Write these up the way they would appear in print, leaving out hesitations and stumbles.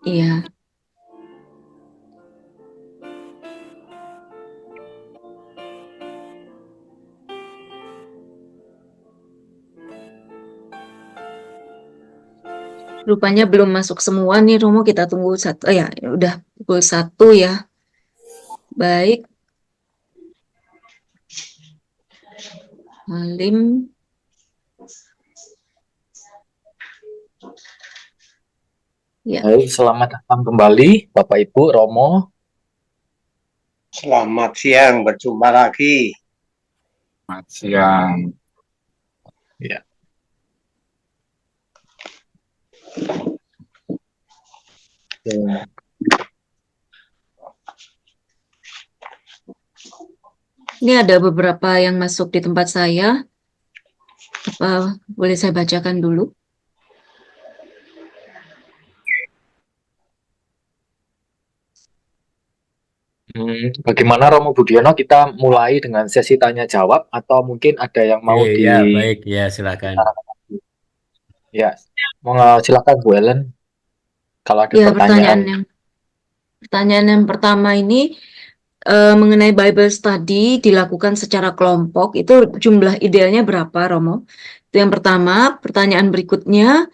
Iya. Rupanya belum masuk semua nih Romo, kita tunggu satu. Ya, udah pukul 1 ya. Baik, Halim. Ya, Hai, selamat datang kembali Bapak Ibu Romo. Selamat siang, berjumpa lagi. Selamat siang. Ya. Ya. ini ada beberapa yang masuk di tempat saya. Apa boleh saya bacakan dulu? Bagaimana Romo Budiono, kita mulai dengan sesi tanya jawab atau mungkin ada yang mau Ya, baik, ya silakan. dibicarakan? Ya, silakan Bu Ellen kalau ada Ya, pertanyaan. pertanyaan yang pertama ini mengenai Bible study dilakukan secara kelompok, itu jumlah idealnya berapa, Romo? Itu yang pertama. Pertanyaan berikutnya,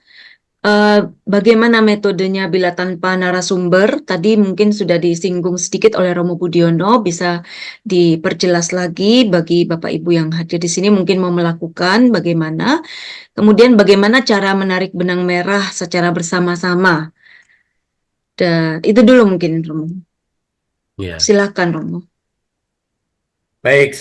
bagaimana metodenya bila tanpa narasumber? Tadi mungkin sudah disinggung sedikit oleh Romo Budiono, bisa diperjelas lagi bagi Bapak Ibu yang hadir di sini mungkin mau melakukan bagaimana. Kemudian bagaimana cara menarik benang merah secara bersama-sama. Dan itu dulu mungkin, Romo. Ya. Silakan, Romo. Baik,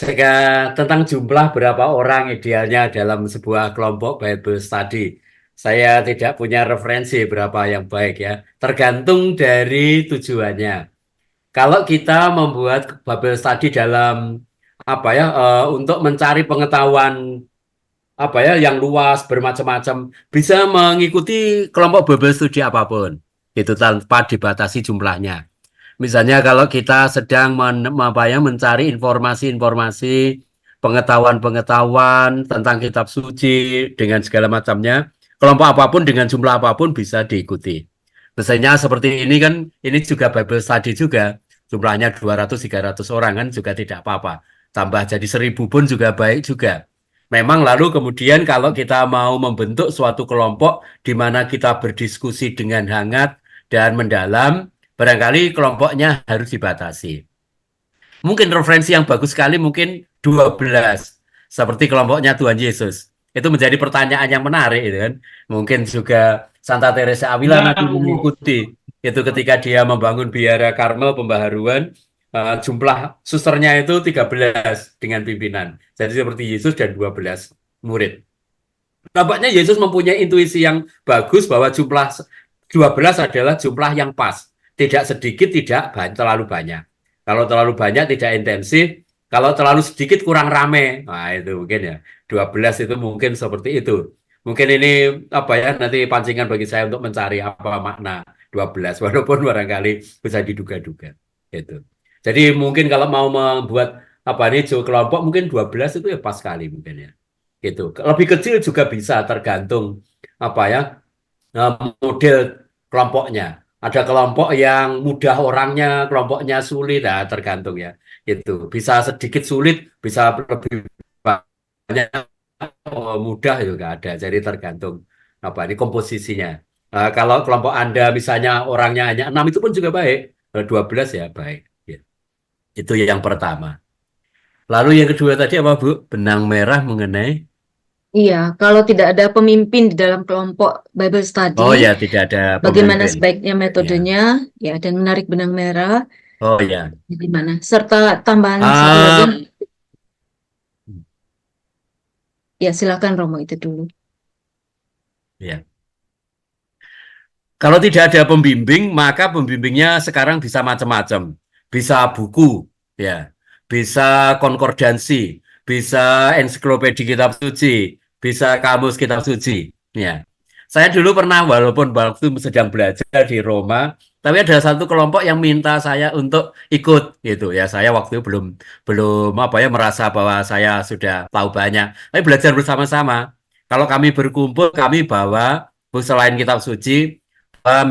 tentang jumlah berapa orang idealnya dalam sebuah kelompok Bible study. Saya tidak punya referensi berapa yang baik ya. Tergantung dari tujuannya. Kalau kita membuat Bible study dalam apa ya untuk mencari pengetahuan apa ya yang luas bermacam-macam, bisa mengikuti kelompok Bible study apapun. Itu tanpa dibatasi jumlahnya. Misalnya kalau kita sedang mencari informasi-informasi, pengetahuan-pengetahuan tentang kitab suci dengan segala macamnya, kelompok apapun dengan jumlah apapun bisa diikuti. Misalnya seperti ini kan, ini juga Bible study juga, jumlahnya 200-300 orang kan juga tidak apa-apa. Tambah jadi 1.000 pun juga baik juga. Memang lalu kemudian kalau kita mau membentuk suatu kelompok di mana kita berdiskusi dengan hangat dan mendalam, barangkali kelompoknya harus dibatasi. Mungkin referensi yang bagus sekali mungkin 12. Seperti kelompoknya Tuhan Yesus. Itu menjadi pertanyaan yang menarik itu kan. Mungkin juga Santa Teresa Avila nanti mengikuti. Itu ketika dia membangun biara Karmel pembaharuan, jumlah susternya itu 13 dengan pimpinan. Jadi seperti Yesus dan 12 murid. Nampaknya Yesus mempunyai intuisi yang bagus bahwa jumlah 12 adalah jumlah yang pas. Tidak sedikit, tidak terlalu banyak. Kalau terlalu banyak tidak intensif, kalau terlalu sedikit kurang rame. Nah, itu mungkin ya. 12 itu mungkin seperti itu. Mungkin ini apa ya nanti pancingan bagi saya untuk mencari apa makna 12 walaupun barangkali bisa diduga-duga. Gitu. Jadi mungkin kalau mau membuat apa ini kelompok mungkin 12 itu ya pas sekali mungkin ya gitu. Lebih kecil juga bisa tergantung apa ya model kelompoknya. Ada kelompok yang mudah orangnya, kelompoknya sulit, nah, tergantung ya. Itu bisa sedikit sulit, bisa lebih banyak mudah juga ada. Jadi tergantung apa ini komposisinya. Kalau kelompok Anda misalnya orangnya hanya 6 itu pun juga baik. Kalau 12 ya baik. Ya. Itu yang pertama. Lalu yang kedua tadi apa Bu? Benang merah mengenai. Iya, kalau tidak ada pemimpin di dalam kelompok Bible study, Oh ya, tidak ada bagaimana pemimpin. sebaiknya Ya. metodenya, ya, dan menarik benang merah, Oh ya. bagaimana? Serta tambahan satu lagi, Ah, ya silakan Romo itu dulu. ya. Kalau tidak ada pembimbing, maka pembimbingnya sekarang bisa macam-macam. Bisa buku, ya. Bisa konkordansi, bisa ensiklopedia kitab suci, bisa kamus kitab suci, ya. Saya dulu pernah walaupun waktu sedang belajar di Roma, tapi ada satu kelompok yang minta saya untuk ikut gitu ya. Saya waktu itu belum belum apa ya merasa bahwa saya sudah tahu banyak. Tapi belajar bersama-sama. Kalau kami berkumpul, kami bawa selain kitab suci,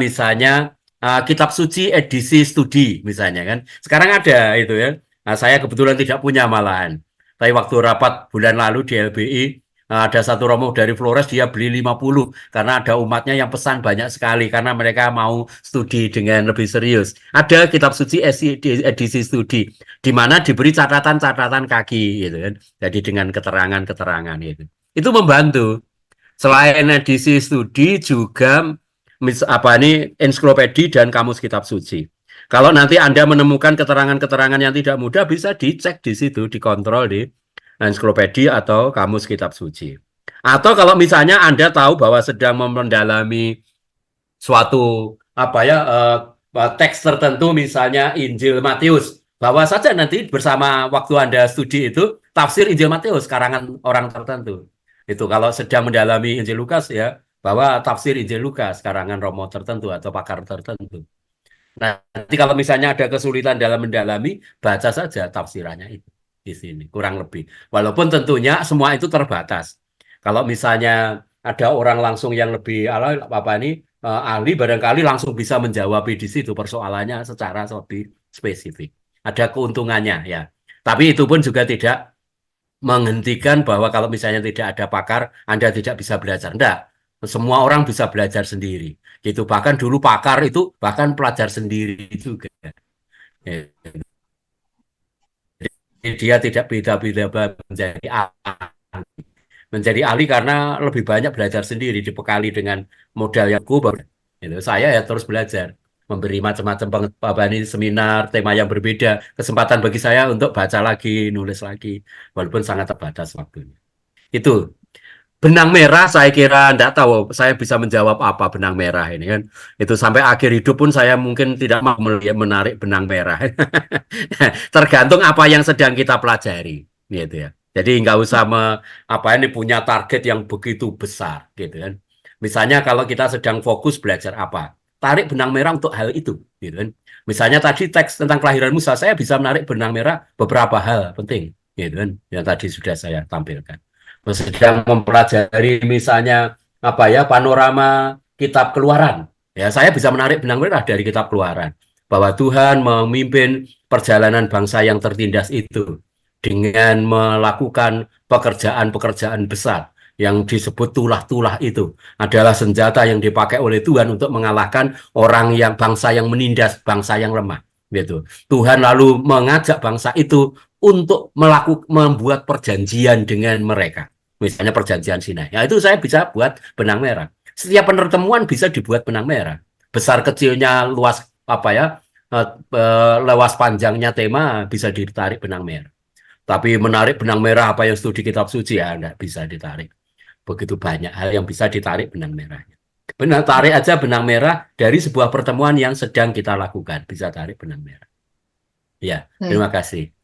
misalnya kitab suci edisi studi misalnya kan. Sekarang ada itu ya. Nah, saya kebetulan tidak punya malahan. Tapi waktu rapat bulan lalu di LBI, ada satu romo dari Flores, dia beli 50 karena ada umatnya yang pesan banyak sekali karena mereka mau studi dengan lebih serius. Ada kitab suci edisi studi di mana diberi catatan-catatan kaki gitu kan. Jadi dengan keterangan-keterangan gitu. Itu membantu. Selain edisi studi juga ensiklopedi dan kamus kitab suci. Kalau nanti Anda menemukan keterangan-keterangan yang tidak mudah, bisa dicek di situ, dikontrol di ensiklopedi atau kamus kitab suci. Atau kalau misalnya Anda tahu bahwa sedang mendalami suatu teks tertentu, misalnya Injil Matius, bawa saja nanti bersama waktu Anda studi itu tafsir Injil Matius karangan orang tertentu. Itu kalau sedang mendalami Injil Lukas ya, bahwa tafsir Injil Lukas karangan romo tertentu atau pakar tertentu. Nah, nanti kalau misalnya ada kesulitan dalam mendalami, baca saja tafsirannya itu di sini, kurang lebih. Walaupun tentunya semua itu terbatas. Kalau misalnya ada orang langsung yang lebih ahli, barangkali langsung bisa menjawab di situ persoalannya secara lebih spesifik. Ada keuntungannya ya. Tapi itu pun juga tidak menghentikan bahwa kalau misalnya tidak ada pakar, Anda tidak bisa belajar. Enggak. Semua orang bisa belajar sendiri. Gitu. Bahkan dulu pakar itu bahkan pelajar sendiri juga. Dia tidak beda-beda menjadi ahli karena lebih banyak belajar sendiri, dibekali dengan modal yang baru. Itu saya ya terus belajar, memberi macam-macam seminar, tema yang berbeda, kesempatan bagi saya untuk baca lagi, nulis lagi, walaupun sangat terbatas waktunya. Itu benang merah, saya kira enggak tahu saya bisa menjawab apa benang merah ini kan. Itu sampai akhir hidup pun saya mungkin tidak mau menarik benang merah. Tergantung apa yang sedang kita pelajari, gitu ya. Jadi nggak usah punya target yang begitu besar, gitu kan. Misalnya kalau kita sedang fokus belajar apa, tarik benang merah untuk hal itu, gitu kan. Misalnya tadi teks tentang kelahiran Musa, saya bisa menarik benang merah beberapa hal penting, gitu kan, yang tadi sudah saya tampilkan. Sedang mempelajari misalnya panorama kitab Keluaran, ya saya bisa menarik benang merah dari kitab Keluaran bahwa Tuhan memimpin perjalanan bangsa yang tertindas itu dengan melakukan pekerjaan-pekerjaan besar yang disebut tulah-tulah. Itu adalah senjata yang dipakai oleh Tuhan untuk mengalahkan bangsa yang menindas, bangsa yang lemah, gitu. Tuhan lalu mengajak bangsa itu untuk membuat perjanjian dengan mereka, misalnya perjanjian Sinai. Ya, itu saya bisa buat benang merah. Setiap pertemuan bisa dibuat benang merah. Besar kecilnya, luas luas panjangnya tema bisa ditarik benang merah. Tapi menarik benang merah apa yang studi kitab suci ya enggak bisa ditarik. Begitu banyak hal yang bisa ditarik benang merahnya. Tarik aja benang merah dari sebuah pertemuan yang sedang kita lakukan, bisa tarik benang merah. Ya, terima kasih.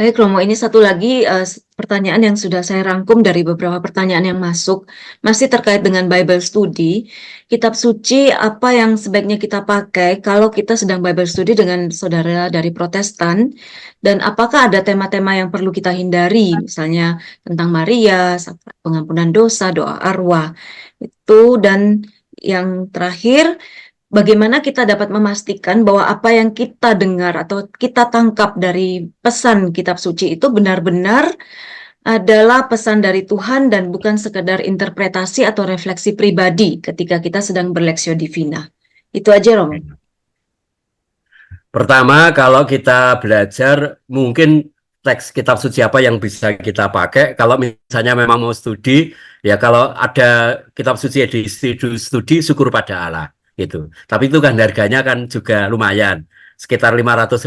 Baik, Romo, ini satu lagi pertanyaan yang sudah saya rangkum dari beberapa pertanyaan yang masuk, masih terkait dengan Bible Study. Kitab suci apa yang sebaiknya kita pakai kalau kita sedang Bible Study dengan saudara dari Protestan, dan apakah ada tema-tema yang perlu kita hindari, misalnya tentang Maria, pengampunan dosa, doa arwah, itu. Dan yang terakhir, bagaimana kita dapat memastikan bahwa apa yang kita dengar atau kita tangkap dari pesan kitab suci itu benar-benar adalah pesan dari Tuhan dan bukan sekedar interpretasi atau refleksi pribadi ketika kita sedang berleksio divina. Itu aja, Romo. Pertama, kalau kita belajar, mungkin teks kitab suci apa yang bisa kita pakai. Kalau misalnya memang mau studi, ya kalau ada kitab suci edisi studi, syukur pada Allah. Gitu. Tapi itu kan harganya kan juga lumayan, sekitar 500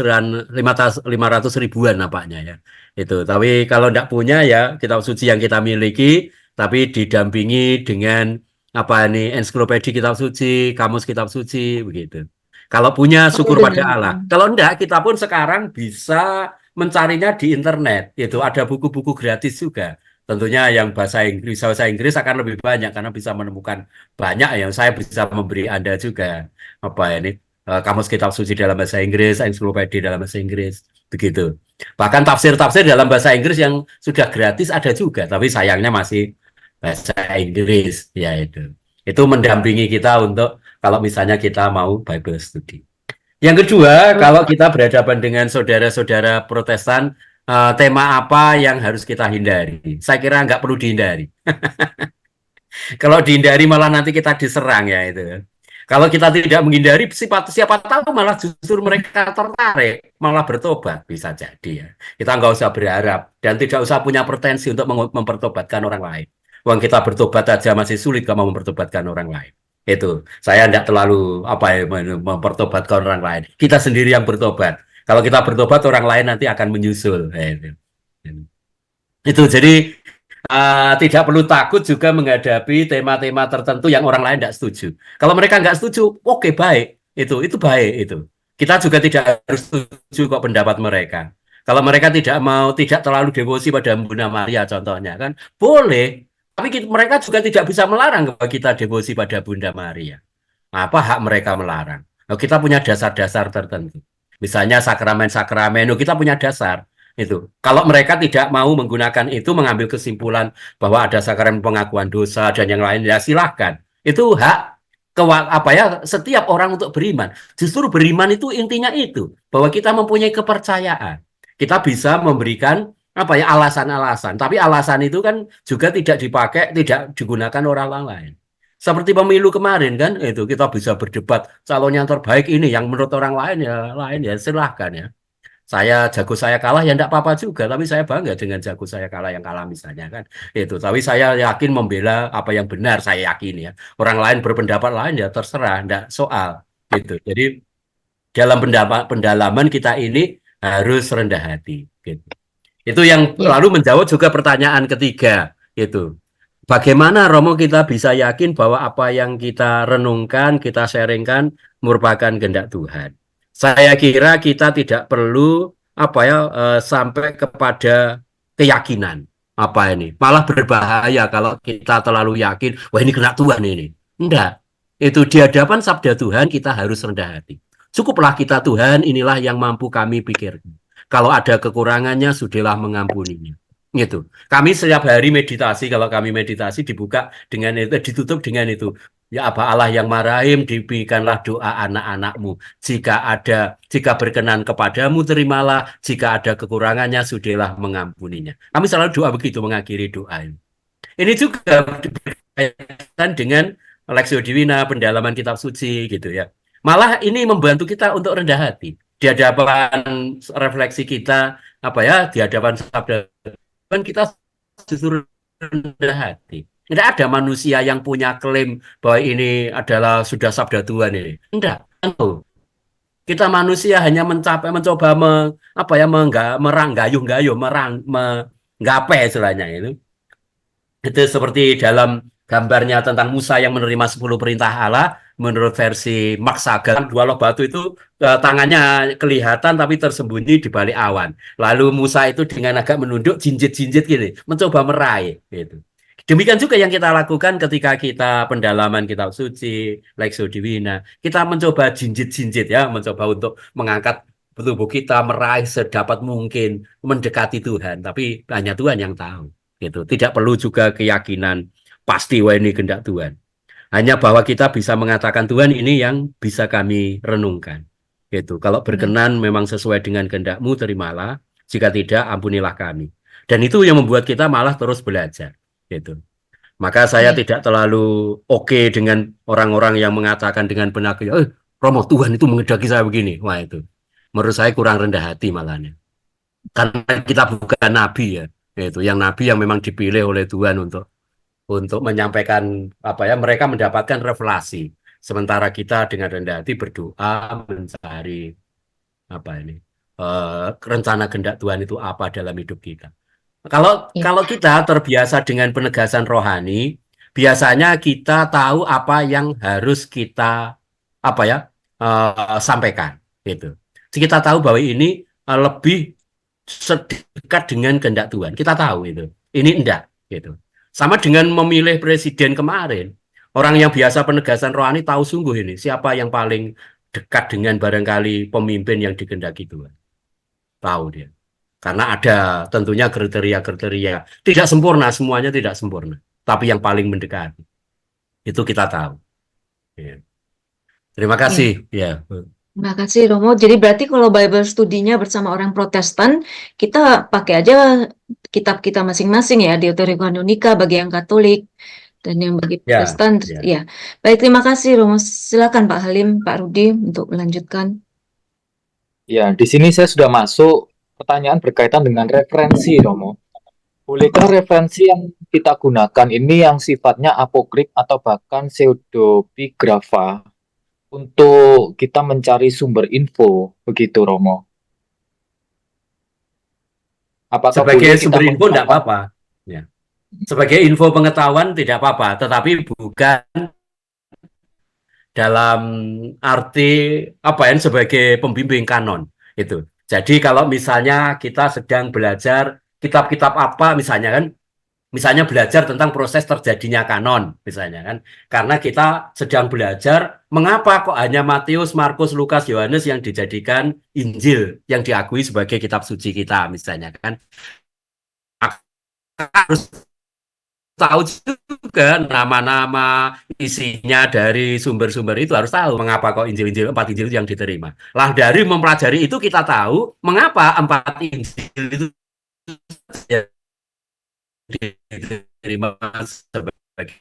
ribuan nampaknya ya. Itu. Tapi kalau tidak punya ya kitab suci yang kita miliki, tapi didampingi dengan ensiklopedi kitab suci, kamus kitab suci, begitu. Kalau punya syukur pada Allah. Kalau enggak, kita pun sekarang bisa mencarinya di internet. Itu ada buku-buku gratis juga. Tentunya yang bahasa Inggris akan lebih banyak karena bisa menemukan banyak yang saya bisa memberi Anda juga kamus kitab suci dalam bahasa Inggris, ensiklopedi dalam bahasa Inggris, begitu. Bahkan tafsir-tafsir dalam bahasa Inggris yang sudah gratis ada juga, tapi sayangnya masih bahasa Inggris, ya itu. Itu mendampingi kita untuk kalau misalnya kita mau Bible study. Yang kedua, kalau kita berhadapan dengan saudara-saudara Protestan, tema apa yang harus kita hindari? Saya kira nggak perlu dihindari. Kalau dihindari malah nanti kita diserang ya itu. Kalau kita tidak menghindari, siapa tahu malah justru mereka tertarik, malah bertobat, bisa jadi ya. Kita nggak usah berharap dan tidak usah punya pretensi untuk mempertobatkan orang lain. Uang kita bertobat aja masih sulit kalau mau mempertobatkan orang lain. Itu saya tidak terlalu mempertobatkan orang lain. Kita sendiri yang bertobat. Kalau kita bertobat, orang lain nanti akan menyusul. Itu jadi tidak perlu takut juga menghadapi tema-tema tertentu yang orang lain tidak setuju. Kalau mereka nggak setuju, oke, baik, itu baik itu. Kita juga tidak harus setuju kok pendapat mereka. Kalau mereka tidak terlalu devosi pada Bunda Maria contohnya kan, boleh. Tapi mereka juga tidak bisa melarang kalau kita devosi pada Bunda Maria. Apa hak mereka melarang? Nah, kita punya dasar-dasar tertentu. Misalnya sakramen-sakramen, kita punya dasar. Itu. Kalau mereka tidak mau menggunakan itu, mengambil kesimpulan bahwa ada sakramen pengakuan dosa dan yang lain, ya silahkan. Itu hak setiap orang untuk beriman. Justru beriman itu intinya itu, bahwa kita mempunyai kepercayaan. Kita bisa memberikan alasan-alasan, tapi alasan itu kan juga tidak digunakan orang lain. Seperti pemilu kemarin kan, itu kita bisa berdebat calon yang terbaik ini, yang menurut orang lain ya silahkan ya. Jago saya kalah ya enggak apa-apa juga, tapi saya bangga dengan jago saya kalah yang kalah misalnya kan. Itu, tapi saya yakin membela apa yang benar, saya yakin ya. Orang lain berpendapat lain ya terserah, enggak soal. Gitu. Jadi dalam pendalaman kita ini harus rendah hati gitu. Itu yang lalu menjawab juga pertanyaan ketiga itu. Bagaimana Romo kita bisa yakin bahwa apa yang kita renungkan, kita sharingkan merupakan kehendak Tuhan? Saya kira kita tidak perlu sampai kepada keyakinan ini. Malah berbahaya kalau kita terlalu yakin, wah ini kehendak Tuhan ini. Enggak. Itu di hadapan sabda Tuhan kita harus rendah hati. Cukuplah kita Tuhan, inilah yang mampu kami pikirkan. Kalau ada kekurangannya, sudahlah mengampuninya. Gitu. Kami setiap hari meditasi, kalau kami meditasi dibuka dengan itu, ditutup dengan itu. Ya Aba Allah yang marahim, diberikanlah doa anak-anakmu. Jika berkenan kepadamu, terimalah. Jika ada kekurangannya, sudahlah mengampuninya. Kami selalu doa begitu, mengakhiri doa ini. Ini juga berkaitan dengan Lexio Divina, pendalaman kitab suci, gitu ya. Malah ini membantu kita untuk rendah hati. Di hadapan refleksi kita, di hadapan sabda kan kita justru rendah hati. Tidak ada manusia yang punya klaim bahwa ini adalah sudah sabda Tuhan ini. Tidak. Kita manusia hanya mencoba menggapai istilahnya itu. Itu seperti dalam gambarnya tentang Musa yang menerima 10 perintah Allah, menurut versi Max Sagan, dua loh batu itu tangannya kelihatan tapi tersembunyi di balik awan. Lalu Musa itu dengan agak menunduk, jinjit-jinjit gini, mencoba meraih. Gitu. Demikian juga yang kita lakukan ketika kita pendalaman kitab suci, Lexio Divina. Kita mencoba jinjit-jinjit ya, mencoba untuk mengangkat tubuh kita, meraih sedapat mungkin, mendekati Tuhan. Tapi hanya Tuhan yang tahu. Gitu. Tidak perlu juga keyakinan pasti wah ini kehendak Tuhan. Hanya bahwa kita bisa mengatakan Tuhan ini yang bisa kami renungkan. Gitu. Kalau berkenan memang sesuai dengan kehendak-Mu, terimalah. Jika tidak, ampunilah kami. Dan itu yang membuat kita malah terus belajar. Gitu. Maka saya tidak terlalu oke dengan orang-orang yang mengatakan dengan benak, Romo Tuhan itu menghendaki saya begini. Wah itu. Menurut saya kurang rendah hati malahnya. Karena kita bukan nabi ya. Itu yang nabi yang memang dipilih oleh Tuhan untuk menyampaikan mereka mendapatkan revelasi, sementara kita dengan rendah hati berdoa mencari rencana kehendak Tuhan itu apa dalam hidup kita. Kalau kita terbiasa dengan penegasan rohani, biasanya kita tahu apa yang harus kita sampaikan gitu. Jadi kita tahu bahwa ini lebih sedekat dengan kehendak Tuhan. Kita tahu itu. Ini enggak gitu. Sama dengan memilih presiden kemarin. Orang yang biasa penegasan rohani tahu sungguh ini siapa yang paling dekat dengan barangkali pemimpin yang dikehendaki Tuhan. Tahu dia. Karena ada tentunya kriteria-kriteria. Tidak sempurna, semuanya tidak sempurna. Tapi yang paling mendekati. Itu kita tahu. Ya. Terima Ya, kasih. Ya. terima kasih Romo. Jadi berarti kalau Bible studinya bersama orang Protestan, kita pakai aja kitab kita masing-masing ya, Deuterokanonika bagi yang Katolik dan yang bagi Ya, Protestan. ya. Ya, baik terima kasih Romo. Silakan Pak Halim, Pak Rudi untuk melanjutkan. Ya, di sini saya sudah masuk pertanyaan berkaitan dengan referensi, Romo. Bolehkah referensi yang kita gunakan ini yang sifatnya apokrif atau bahkan pseudepigrafa untuk kita mencari sumber info, begitu, Romo? Apakah boleh Sebagai kita sumber info tidak menggunakan? apa-apa. Ya. Sebagai info pengetahuan tidak apa-apa, tetapi bukan dalam arti apa ya sebagai pembimbing kanon itu. Jadi kalau misalnya kita sedang belajar kitab-kitab apa misalnya kan, misalnya belajar tentang proses terjadinya kanon misalnya kan, karena kita sedang belajar mengapa kok hanya Matius, Markus, Lukas, Yohanes yang dijadikan Injil yang diakui sebagai kitab suci kita misalnya kan, harus tahu juga nama-nama isinya dari sumber-sumber itu, harus tahu mengapa kok Injil-Injil, 4 Injil itu yang diterima. Lah dari mempelajari itu kita tahu mengapa 4 Injil itu yang diterima sebagai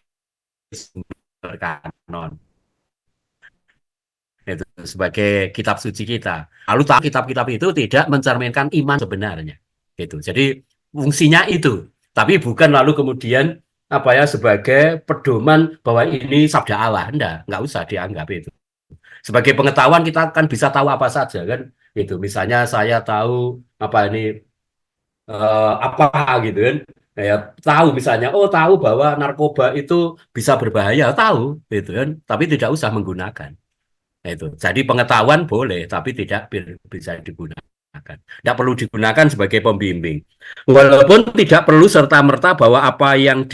sumber kanon. Itu sebagai kitab suci kita. Lalu tahu kitab-kitab itu tidak mencerminkan iman sebenarnya. Gitu. Jadi fungsinya itu. Tapi bukan lalu kemudian apa ya sebagai pedoman bahwa ini sabda Allah. Enggak usah dianggap itu. Sebagai pengetahuan kita kan bisa tahu apa saja kan. Gitu. Misalnya saya tahu apa ini apa gitu kan. Ya, tahu misalnya, oh tahu bahwa narkoba itu bisa berbahaya, tahu gitu kan. Tapi tidak usah menggunakan. Nah, itu. Jadi pengetahuan boleh, tapi tidak bisa digunakan. Tidak perlu digunakan sebagai pembimbing. Walaupun tidak perlu serta-merta bahwa apa yang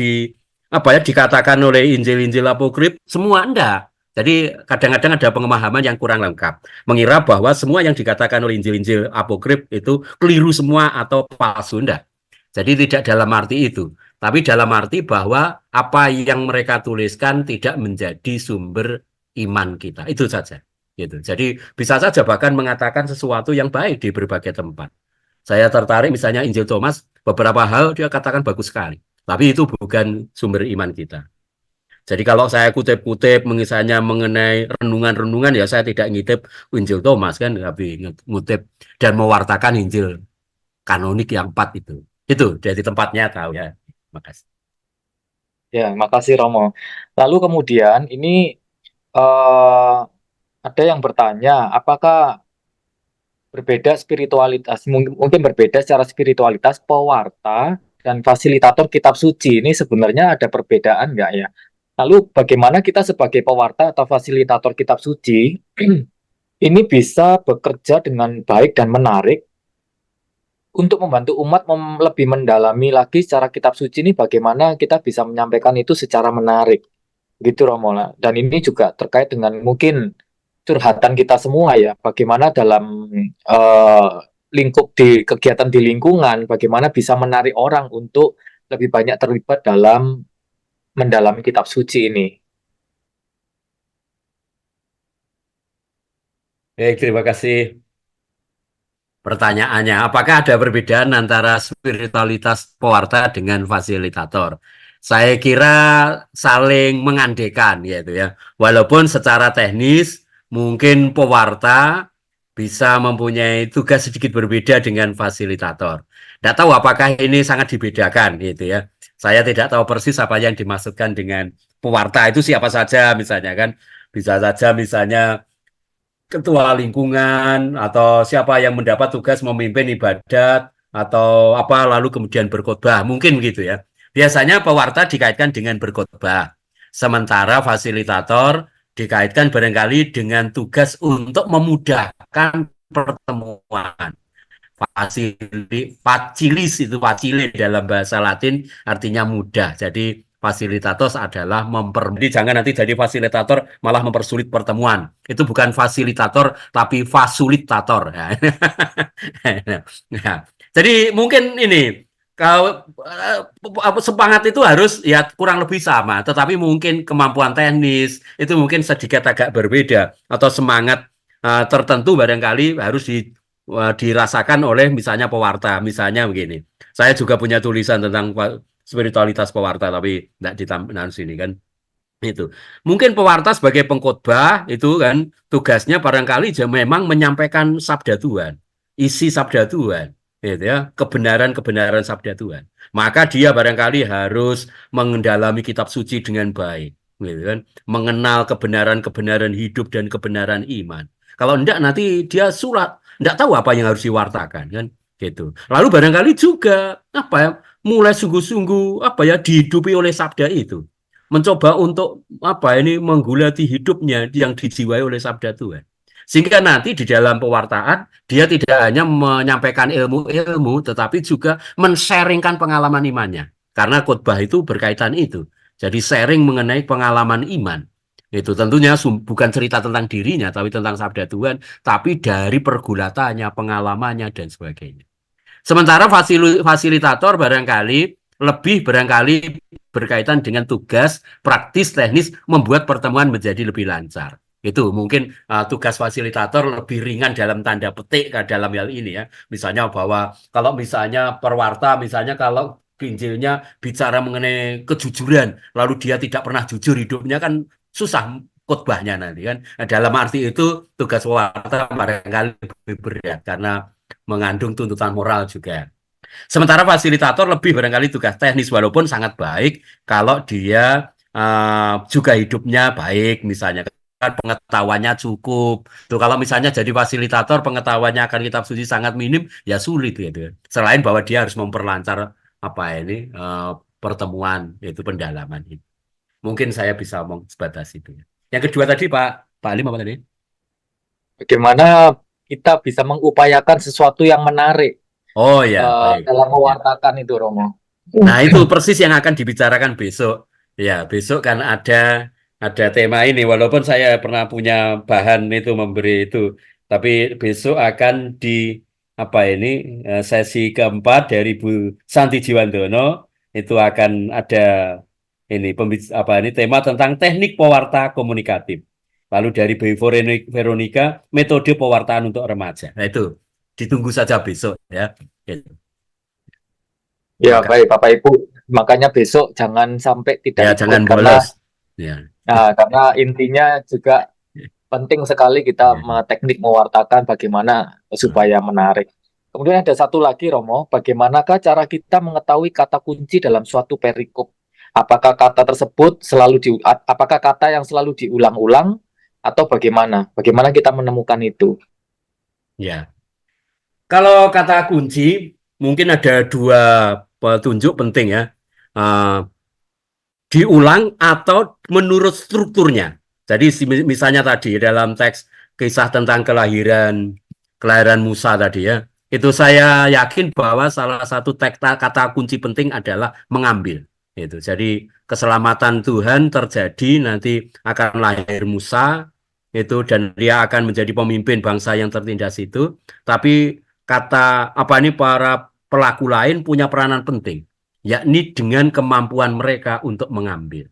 dikatakan oleh Injil-Injil apokrif semua enggak. Jadi kadang-kadang ada pemahaman yang kurang lengkap, mengira bahwa semua yang dikatakan oleh Injil-Injil apokrif itu keliru semua atau palsu, enggak. Jadi tidak dalam arti itu, tapi dalam arti bahwa apa yang mereka tuliskan tidak menjadi sumber iman kita. Itu saja. Gitu. Jadi bisa saja bahkan mengatakan sesuatu yang baik di berbagai tempat. Saya tertarik misalnya Injil Thomas, beberapa hal dia katakan bagus sekali. Tapi itu bukan sumber iman kita. Jadi kalau saya kutip-kutip misalnya mengenai renungan-renungan, ya saya tidak ngitip Injil Thomas kan, tapi ngutip dan mewartakan Injil kanonik yang 4 itu. Itu dari tempatnya tahu ya. Makasih. Ya, makasih, Romo. Lalu kemudian ini ada yang bertanya, apakah berbeda spiritualitas, mungkin berbeda secara spiritualitas pewarta dan fasilitator kitab suci ini sebenarnya ada perbedaan nggak ya? Lalu bagaimana kita sebagai pewarta atau fasilitator kitab suci ini bisa bekerja dengan baik dan menarik untuk membantu umat lebih mendalami lagi secara kitab suci ini, bagaimana kita bisa menyampaikan itu secara menarik gitu, Romola. Dan ini juga terkait dengan mungkin curhatan kita semua ya, bagaimana dalam lingkup di kegiatan di lingkungan, bagaimana bisa menarik orang untuk lebih banyak terlibat dalam mendalami kitab suci ini. Baik, terima kasih pertanyaannya. Apakah ada perbedaan antara spiritualitas pewarta dengan fasilitator? Saya kira saling mengandekan gitu ya. Walaupun secara teknis mungkin pewarta bisa mempunyai tugas sedikit berbeda dengan fasilitator. Tidak tahu apakah ini sangat dibedakan gitu ya. Saya tidak tahu persis apa yang dimaksudkan dengan pewarta itu siapa saja misalnya kan. Bisa saja misalnya ketua lingkungan atau siapa yang mendapat tugas memimpin ibadat atau apa lalu kemudian berkhotbah, mungkin begitu ya. Biasanya pewarta dikaitkan dengan berkhotbah, sementara fasilitator dikaitkan barangkali dengan tugas untuk memudahkan pertemuan. Facilis itu facile dalam bahasa Latin artinya mudah. Jadi fasilitator adalah jadi jangan nanti jadi fasilitator malah mempersulit pertemuan. Itu bukan fasilitator tapi fasilitator. Nah, jadi mungkin ini Kalau semangat itu harus ya kurang lebih sama, tetapi mungkin kemampuan teknis itu mungkin sedikit agak berbeda atau semangat tertentu barangkali harus dirasakan oleh misalnya pewarta. Misalnya begini, saya juga punya tulisan tentang spiritualitas pewarta, tapi tidak ditampilkan sini kan. Itu mungkin pewarta sebagai pengkhotbah itu kan tugasnya barangkali memang menyampaikan sabda Tuhan, isi sabda Tuhan, gitu ya, kebenaran-kebenaran sabda Tuhan. Maka dia barangkali harus mengendalami kitab suci dengan baik, gitu kan, mengenal kebenaran-kebenaran hidup dan kebenaran iman. Kalau enggak nanti dia enggak tahu apa yang harus diwartakan kan, gitu. Lalu barangkali juga apa ya, mulai sungguh-sungguh apa ya dihidupi oleh sabda itu, mencoba untuk apa ini menggulati hidupnya yang dijiwai oleh sabda Tuhan. Sehingga nanti di dalam pewartaan dia tidak hanya menyampaikan ilmu-ilmu tetapi juga men-sharingkan pengalaman imannya. Karena khotbah itu berkaitan itu. Jadi sharing mengenai pengalaman iman. Itu tentunya bukan cerita tentang dirinya tapi tentang sabda Tuhan, tapi dari pergulatannya, pengalamannya dan sebagainya. Sementara fasilitator barangkali berkaitan dengan tugas praktis teknis membuat pertemuan menjadi lebih lancar. Itu mungkin tugas fasilitator lebih ringan dalam tanda petik dalam hal ini ya. Misalnya bahwa kalau misalnya perwarta, misalnya kalau Injilnya bicara mengenai kejujuran, lalu dia tidak pernah jujur hidupnya kan susah khotbahnya nanti kan. Nah, dalam arti itu tugas pewarta barangkali lebih berat karena mengandung tuntutan moral juga. Sementara fasilitator lebih barangkali tugas teknis walaupun sangat baik kalau dia juga hidupnya baik misalnya kan pengetahuannya cukup. Tuh kalau misalnya jadi fasilitator pengetahuannya akan kitab suci sangat minim ya sulit gitu. Selain bahwa dia harus memperlancar apa ini pertemuan yaitu pendalaman ini. Mungkin saya bisa ngomong sebatas itu. Yang kedua tadi Pak Alim apa tadi? Bagaimana kita bisa mengupayakan sesuatu yang menarik Oh ya, baik. dalam Ya. mewartakan itu, Romo. Nah, itu persis yang akan dibicarakan besok. Ya, besok kan ada tema ini walaupun saya pernah punya bahan itu memberi itu, tapi besok akan di apa ini sesi keempat dari Bu Santi Jiwandono itu akan ada ini apa ini tema tentang teknik pewarta komunikatif. Lalu dari Bu Veronica metode pewartaan untuk remaja. Nah, itu ditunggu saja besok ya. Gitu. Ya, Maka baik Bapak Ibu. Makanya besok jangan sampai ya tidak ikut jangan karena bolos. Ya. intinya juga penting sekali kita teknik mewartakan bagaimana supaya menarik. Kemudian ada satu lagi, Romo, bagaimanakah cara kita mengetahui kata kunci dalam suatu perikop? Apakah kata tersebut apakah kata yang selalu diulang-ulang atau bagaimana? Bagaimana kita menemukan itu? Ya. Kalau kata kunci mungkin ada dua petunjuk penting ya. Uh, diulang atau menurut strukturnya. Jadi misalnya tadi dalam teks kisah tentang kelahiran Musa tadi ya, itu saya yakin bahwa salah satu kata kunci penting adalah mengambil. Itu. Jadi keselamatan Tuhan terjadi nanti akan lahir Musa itu dan dia akan menjadi pemimpin bangsa yang tertindas itu. Tapi kata apa ini para pelaku lain punya peranan penting, yakni dengan kemampuan mereka untuk mengambil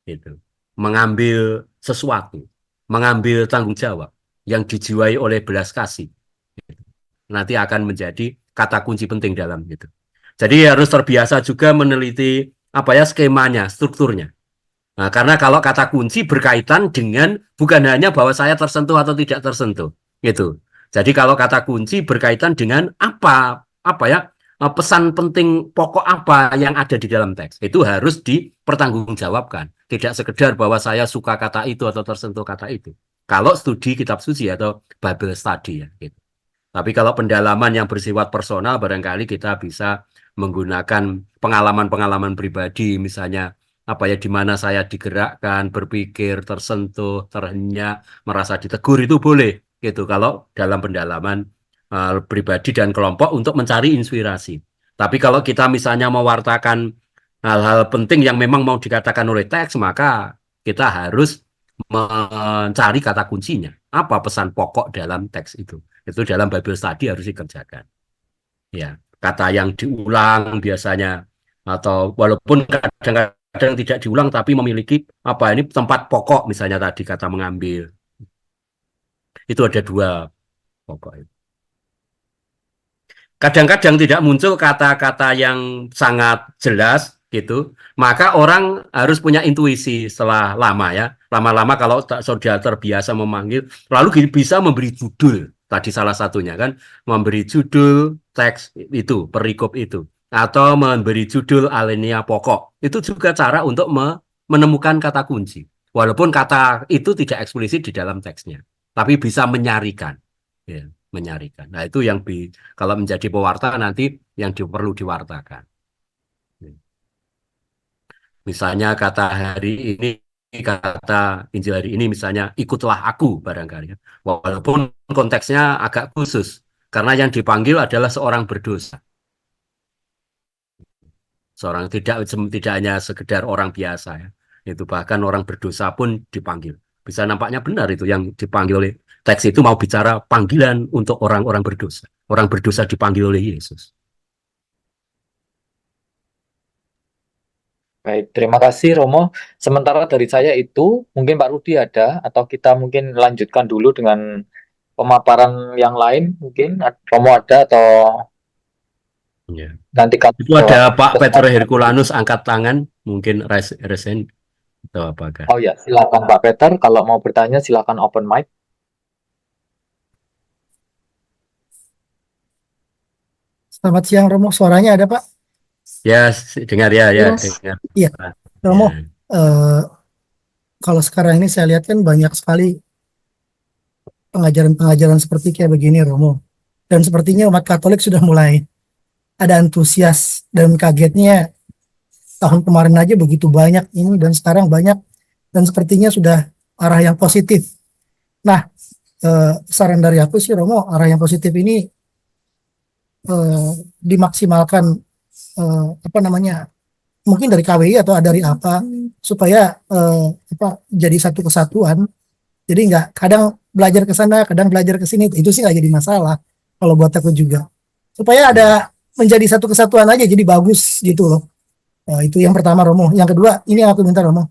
itu, mengambil sesuatu, mengambil tanggung jawab yang dijiwai oleh belas kasih nanti akan menjadi kata kunci penting dalam itu. Jadi harus terbiasa juga meneliti apa ya skemanya, strukturnya. Nah, karena kalau kata kunci berkaitan dengan bukan hanya bahwa saya tersentuh atau tidak tersentuh, gitu. Jadi kalau kata kunci berkaitan dengan apa ya pesan penting pokok apa yang ada di dalam teks itu harus dipertanggungjawabkan. Tidak sekedar bahwa saya suka kata itu atau tersentuh kata itu. Kalau studi kitab suci atau Bible study ya, gitu. Tapi kalau pendalaman yang bersifat personal, barangkali kita bisa menggunakan pengalaman-pengalaman pribadi, misalnya apa ya di mana saya digerakkan, berpikir, tersentuh, terhenyak, merasa ditegur itu boleh, gitu. Kalau dalam pendalaman pribadi dan kelompok untuk mencari inspirasi. Tapi kalau kita misalnya mewartakan hal-hal penting yang memang mau dikatakan oleh teks, maka kita harus mencari kata kuncinya. Apa pesan pokok dalam teks itu? Itu dalam Bible study harus dikerjakan. Ya. kata yang diulang biasanya, atau walaupun kadang-kadang tidak diulang tapi memiliki apa ini tempat pokok, misalnya tadi kata mengambil. Itu ada dua pokok. Kadang-kadang tidak muncul kata-kata yang sangat jelas gitu, maka orang harus punya intuisi setelah lama ya. Lama-lama kalau sudah terbiasa memanggil, lalu bisa memberi judul. Tadi salah satunya kan, memberi judul teks itu, perikop itu. Atau memberi judul alinea pokok. Itu juga cara untuk menemukan kata kunci. Walaupun kata itu tidak eksplisit di dalam teksnya, tapi bisa menyarikan. Ya, menyarikan. Nah, itu yang kalau menjadi pewarta nanti yang perlu diwartakan. Misalnya kata hari ini, kata Injil hari ini misalnya ikutlah aku barangkali. Walaupun konteksnya agak khusus, karena yang dipanggil adalah seorang berdosa. Seorang tidak hanya sekedar orang biasa ya. Itu bahkan orang berdosa pun dipanggil. Bisa nampaknya benar itu yang dipanggil oleh teks itu mau bicara panggilan untuk orang-orang berdosa. Orang berdosa dipanggil oleh Yesus. Baik, terima kasih Romo. Sementara dari saya itu, mungkin Pak Rudi ada, atau kita mungkin lanjutkan dulu dengan pemaparan yang lain, mungkin Romo ada, atau Ya. nanti kalau Itu ada Pak Peter Herculanus angkat tangan, mungkin resen atau apakah? Oh ya, silakan Pak Peter, kalau mau bertanya silakan open mic. Selamat siang Romo, suaranya ada Pak? Ya, dengar ya, Yes. dengar. Iya, Romo. Ya. Kalau sekarang ini saya lihat kan banyak sekali pengajaran-pengajaran seperti kayak begini Romo. Dan sepertinya umat Katolik sudah mulai ada antusias, dan kagetnya tahun kemarin aja begitu banyak ini dan sekarang banyak, dan sepertinya sudah arah yang positif. Nah, saran dari aku sih Romo, arah yang positif ini dimaksimalkan, mungkin dari KWI atau dari apa, supaya jadi satu kesatuan. Jadi nggak kadang belajar ke sana, kadang belajar ke sini, itu sih nggak jadi masalah kalau buat aku juga. Supaya ada menjadi satu kesatuan aja, jadi bagus gitu loh. Itu yang pertama Romo. Yang kedua, ini yang aku minta Romo.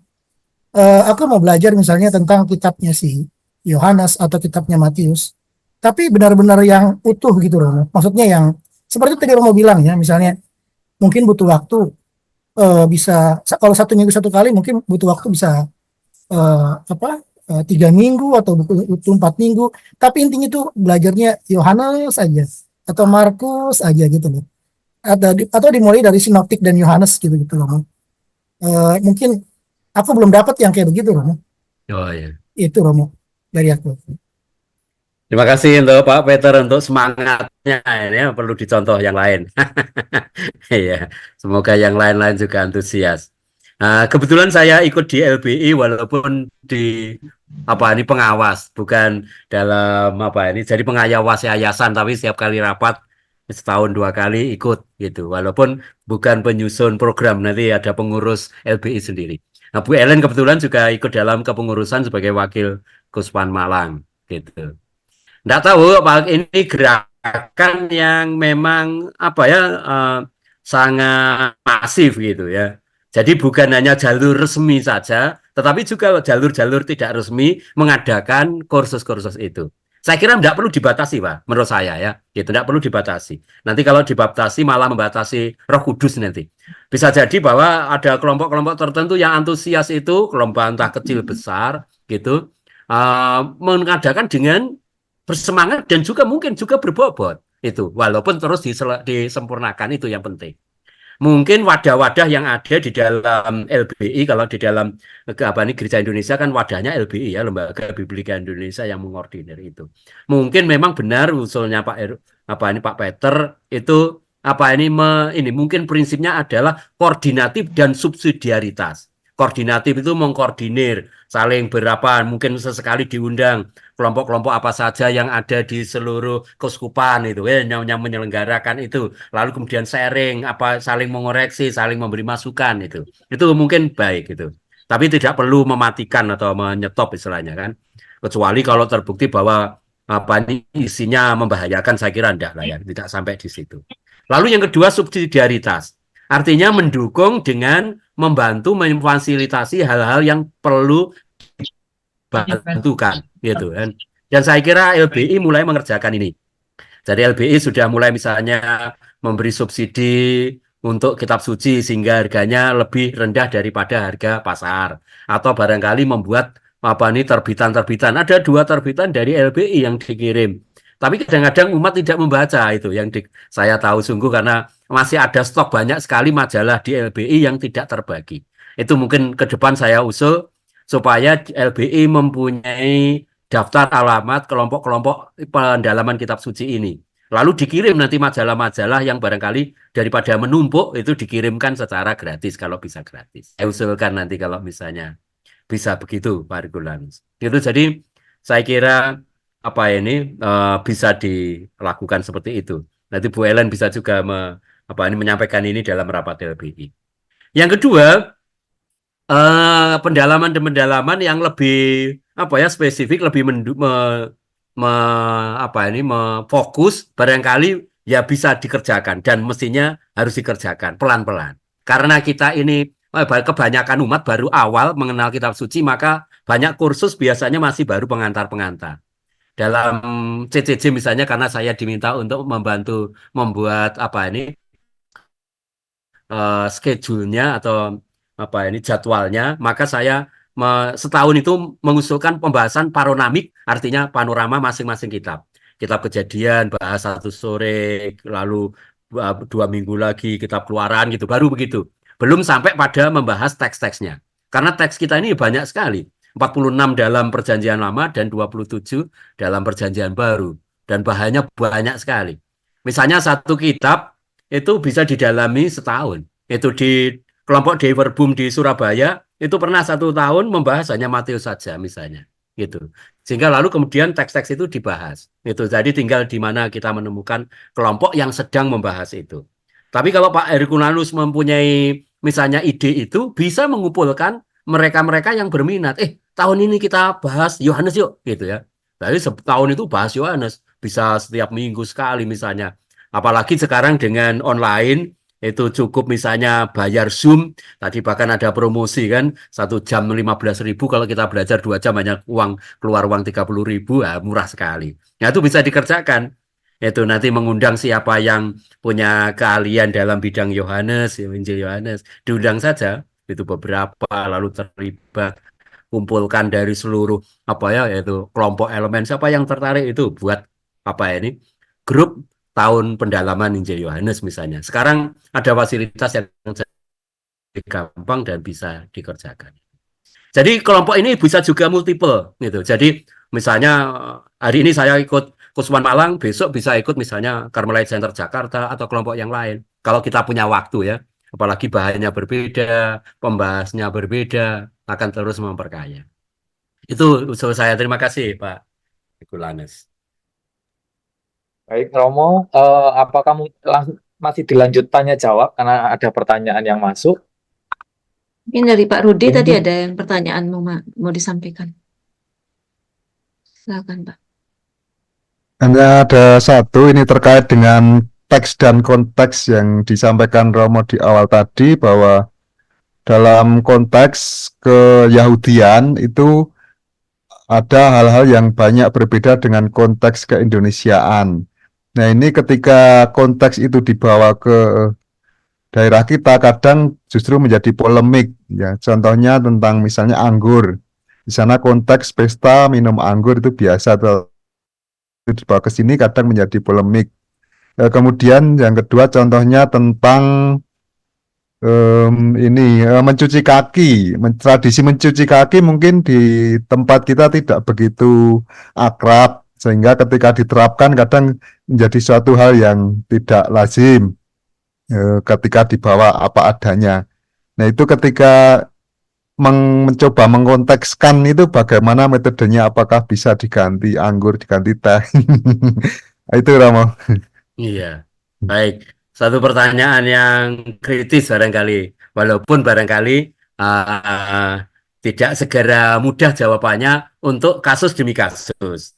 Aku mau belajar misalnya tentang kitabnya si Yohanes atau kitabnya Matius, tapi benar-benar yang utuh gitu Romo. Maksudnya yang seperti tadi Romo bilang ya, misalnya mungkin butuh waktu, bisa kalau 1 minggu 1 kali, mungkin butuh waktu bisa 3 minggu atau butuh 4 minggu. Tapi intinya tuh belajarnya Yohanes aja atau Markus aja gitu loh. Atau dimulai dari Sinoptik dan Yohanes gitu loh. Mungkin aku belum dapat yang kayak begitu Romo. Oh ya. Itu Romo dari aku. Terima kasih untuk Pak Peter untuk semangatnya. Ini perlu dicontoh yang lain. Iya, semoga yang lain-lain juga antusias. Kebetulan saya ikut di LBI walaupun di ini pengawas, bukan dalam jadi pengawas yayasan, tapi setiap kali rapat setahun 2 kali ikut gitu. Walaupun bukan penyusun program, nanti ada pengurus LBI sendiri. Nah, Bu Ellen kebetulan juga ikut dalam kepengurusan sebagai wakil Kuspan Malang gitu. Nggak tahu apa ini gerakan yang memang sangat masif gitu ya. Jadi bukan hanya jalur resmi saja, tetapi juga jalur-jalur tidak resmi mengadakan kursus-kursus itu. Saya kira tidak perlu dibatasi, Pak, menurut saya ya. Gitu, tidak perlu dibatasi. Nanti kalau dibatasi malah membatasi Roh Kudus nanti. Bisa jadi bahwa ada kelompok-kelompok tertentu yang antusias itu, kelompok entah kecil besar gitu, mengadakan dengan bersemangat dan juga mungkin juga berbobot itu, walaupun terus disempurnakan, itu yang penting. Mungkin wadah-wadah yang ada di dalam LBI, kalau di dalam Gereja Indonesia kan wadahnya LBI ya, Lembaga Biblika Indonesia yang mengordinir itu. Mungkin memang benar usulnya Pak Peter itu ini mungkin prinsipnya adalah koordinatif dan subsidiaritas. Koordinatif itu mengkoordinir, saling mungkin sesekali diundang kelompok-kelompok apa saja yang ada di seluruh keuskupan itu yang menyelenggarakan itu, lalu kemudian sharing, saling mengoreksi, saling memberi masukan, itu mungkin baik gitu. Tapi tidak perlu mematikan atau menyetop istilahnya kan, kecuali kalau terbukti bahwa ini isinya membahayakan, saya kira enggak lah ya, tidak sampai di situ. Lalu yang kedua subsidiaritas. Artinya mendukung dengan membantu memfasilitasi hal-hal yang perlu dibantukan gitu kan. Dan saya kira LBI mulai mengerjakan ini. Jadi LBI sudah mulai misalnya memberi subsidi untuk kitab suci sehingga harganya lebih rendah daripada harga pasar. Atau barangkali membuat apa nih terbitan-terbitan. Ada 2 terbitan dari LBI yang dikirim. Tapi kadang-kadang umat tidak membaca itu yang saya tahu sungguh karena masih ada stok banyak sekali majalah di LBI yang tidak terbagi. Itu mungkin ke depan saya usul supaya LBI mempunyai daftar alamat kelompok-kelompok pendalaman kitab suci ini. Lalu dikirim nanti majalah-majalah yang barangkali daripada menumpuk itu dikirimkan secara gratis kalau bisa gratis. Saya usulkan nanti kalau misalnya bisa begitu Pak Herculanus. Itu jadi saya kira apa ini bisa dilakukan seperti itu. Nanti Bu Ellen bisa juga menyampaikan ini dalam rapat LBI. Yang kedua, pendalaman yang lebih spesifik, lebih fokus barangkali ya bisa dikerjakan dan mestinya harus dikerjakan pelan-pelan. Karena kita ini kebanyakan umat baru awal mengenal kitab suci, maka banyak kursus biasanya masih baru pengantar-pengantar. Dalam CCJ misalnya karena saya diminta untuk membantu membuat schedule-nya atau jadwalnya, maka saya setahun itu mengusulkan pembahasan paronamik, artinya panorama masing-masing kitab. Kitab Kejadian bahas 1 sore, lalu 2 minggu lagi kitab Keluaran gitu, baru begitu. Belum sampai pada membahas teks-teksnya. Karena teks kita ini banyak sekali. 46 dalam Perjanjian Lama dan 27 dalam Perjanjian Baru. Dan bahannya banyak sekali. Misalnya satu kitab itu bisa didalami setahun. Itu di kelompok Dei Verbum di Surabaya, itu pernah 1 tahun membahas hanya Matius saja misalnya. Gitu. Sehingga lalu kemudian teks-teks itu dibahas. Itu jadi tinggal di mana kita menemukan kelompok yang sedang membahas itu. Tapi kalau Pak Herculanus mempunyai misalnya ide itu, bisa mengumpulkan mereka-mereka yang berminat. Tahun ini kita bahas Yohanes yuk, gitu ya. Jadi setahun itu bahas Yohanes, bisa setiap minggu sekali misalnya. Apalagi sekarang dengan online, itu cukup misalnya bayar Zoom, tadi bahkan ada promosi kan, 1 jam 15.000, kalau kita belajar 2 jam hanya keluar uang 30.000, murah sekali. Nah itu bisa dikerjakan. Itu nanti mengundang siapa yang punya keahlian dalam bidang Yohanes, Injil Yohanes, diundang saja, itu beberapa, lalu terlibat, kumpulkan dari seluruh yaitu kelompok elemen siapa yang tertarik itu buat grup tahun pendalaman Injil Yohanes misalnya. Sekarang ada fasilitas yang gampang dan bisa dikerjakan. Jadi kelompok ini bisa juga multiple gitu. Jadi misalnya hari ini saya ikut Kuswan Malang, besok bisa ikut misalnya Carmelite Center Jakarta atau kelompok yang lain. Kalau kita punya waktu ya, apalagi bahannya berbeda, pembahasnya berbeda, akan terus memperkaya. Itu usul saya. Terima kasih Pak Herculanus. Baik, Romo, apakah masih dilanjut tanya jawab karena ada pertanyaan yang masuk? Mungkin dari Pak Rudi Ini tadi ada yang pertanyaan mau disampaikan. Silakan Pak. Hanya ada satu, ini terkait dengan teks dan konteks yang disampaikan Romo di awal tadi, bahwa dalam konteks keyahudian itu ada hal-hal yang banyak berbeda dengan konteks keindonesiaan. Nah ini ketika konteks itu dibawa ke daerah kita kadang justru menjadi polemik ya. Contohnya tentang misalnya anggur. Di sana konteks pesta minum anggur itu biasa, dibawa ke sini kadang menjadi polemik. Kemudian yang kedua contohnya tentang mencuci kaki. Tradisi mencuci kaki mungkin di tempat kita tidak begitu akrab, sehingga ketika diterapkan kadang menjadi suatu hal yang tidak lazim ketika dibawa apa adanya. Nah itu ketika mencoba mengkontekskan itu bagaimana metodenya, apakah bisa diganti anggur, diganti teh. Itu Romo. Iya, baik. Satu pertanyaan yang kritis barangkali, walaupun barangkali tidak segera mudah jawabannya untuk kasus demi kasus.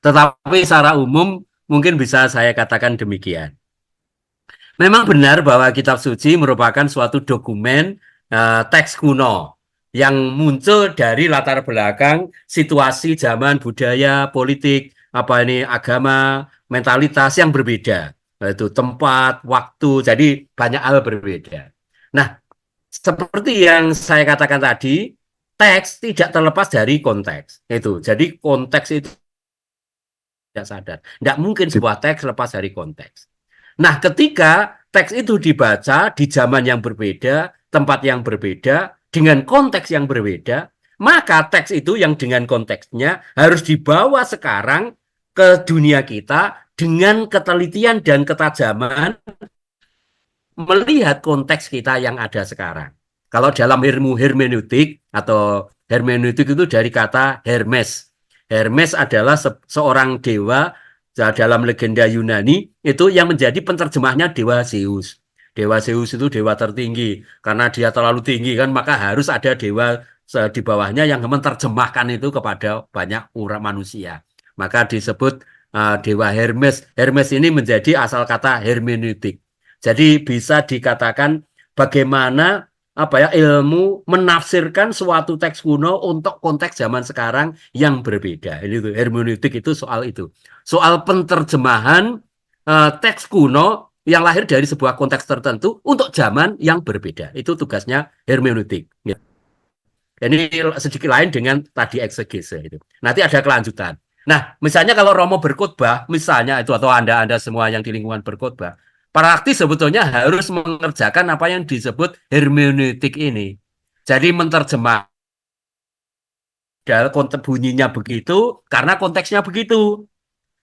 Tetapi secara umum mungkin bisa saya katakan demikian. Memang benar bahwa kitab suci merupakan suatu dokumen teks kuno yang muncul dari latar belakang situasi zaman budaya, politik, agama, mentalitas yang berbeda, yaitu tempat, waktu, jadi banyak hal berbeda. Nah, seperti yang saya katakan tadi, teks tidak terlepas dari konteks. Itu. Jadi konteks itu tidak sadar. Tidak mungkin sebuah teks lepas dari konteks. Nah, ketika teks itu dibaca di zaman yang berbeda, tempat yang berbeda, dengan konteks yang berbeda, maka teks itu yang dengan konteksnya harus dibawa sekarang ke dunia kita dengan ketelitian dan ketajaman melihat konteks kita yang ada sekarang. Kalau dalam ilmu hermeneutik atau hermeneutik itu dari kata Hermes. Hermes adalah seorang dewa dalam legenda Yunani itu yang menjadi penerjemahnya dewa Zeus. Dewa Zeus itu dewa tertinggi. Karena dia terlalu tinggi kan maka harus ada dewa di bawahnya yang menerjemahkan itu kepada banyak orang manusia. Maka disebut dewa Hermes. Hermes ini menjadi asal kata hermeneutik. Jadi bisa dikatakan bagaimana ilmu menafsirkan suatu teks kuno untuk konteks zaman sekarang yang berbeda. Ini tuh hermeneutik itu soal itu. Soal penerjemahan teks kuno yang lahir dari sebuah konteks tertentu untuk zaman yang berbeda. Itu tugasnya hermeneutik. Ya. Ini sedikit lain dengan tadi eksegese itu. Nanti ada kelanjutan. Nah, misalnya kalau Romo berkhotbah, misalnya itu atau Anda semua yang di lingkungan berkhotbah, praktis sebetulnya harus mengerjakan apa yang disebut hermeneutik ini. Jadi menerjemah konteks bunyinya begitu karena konteksnya begitu.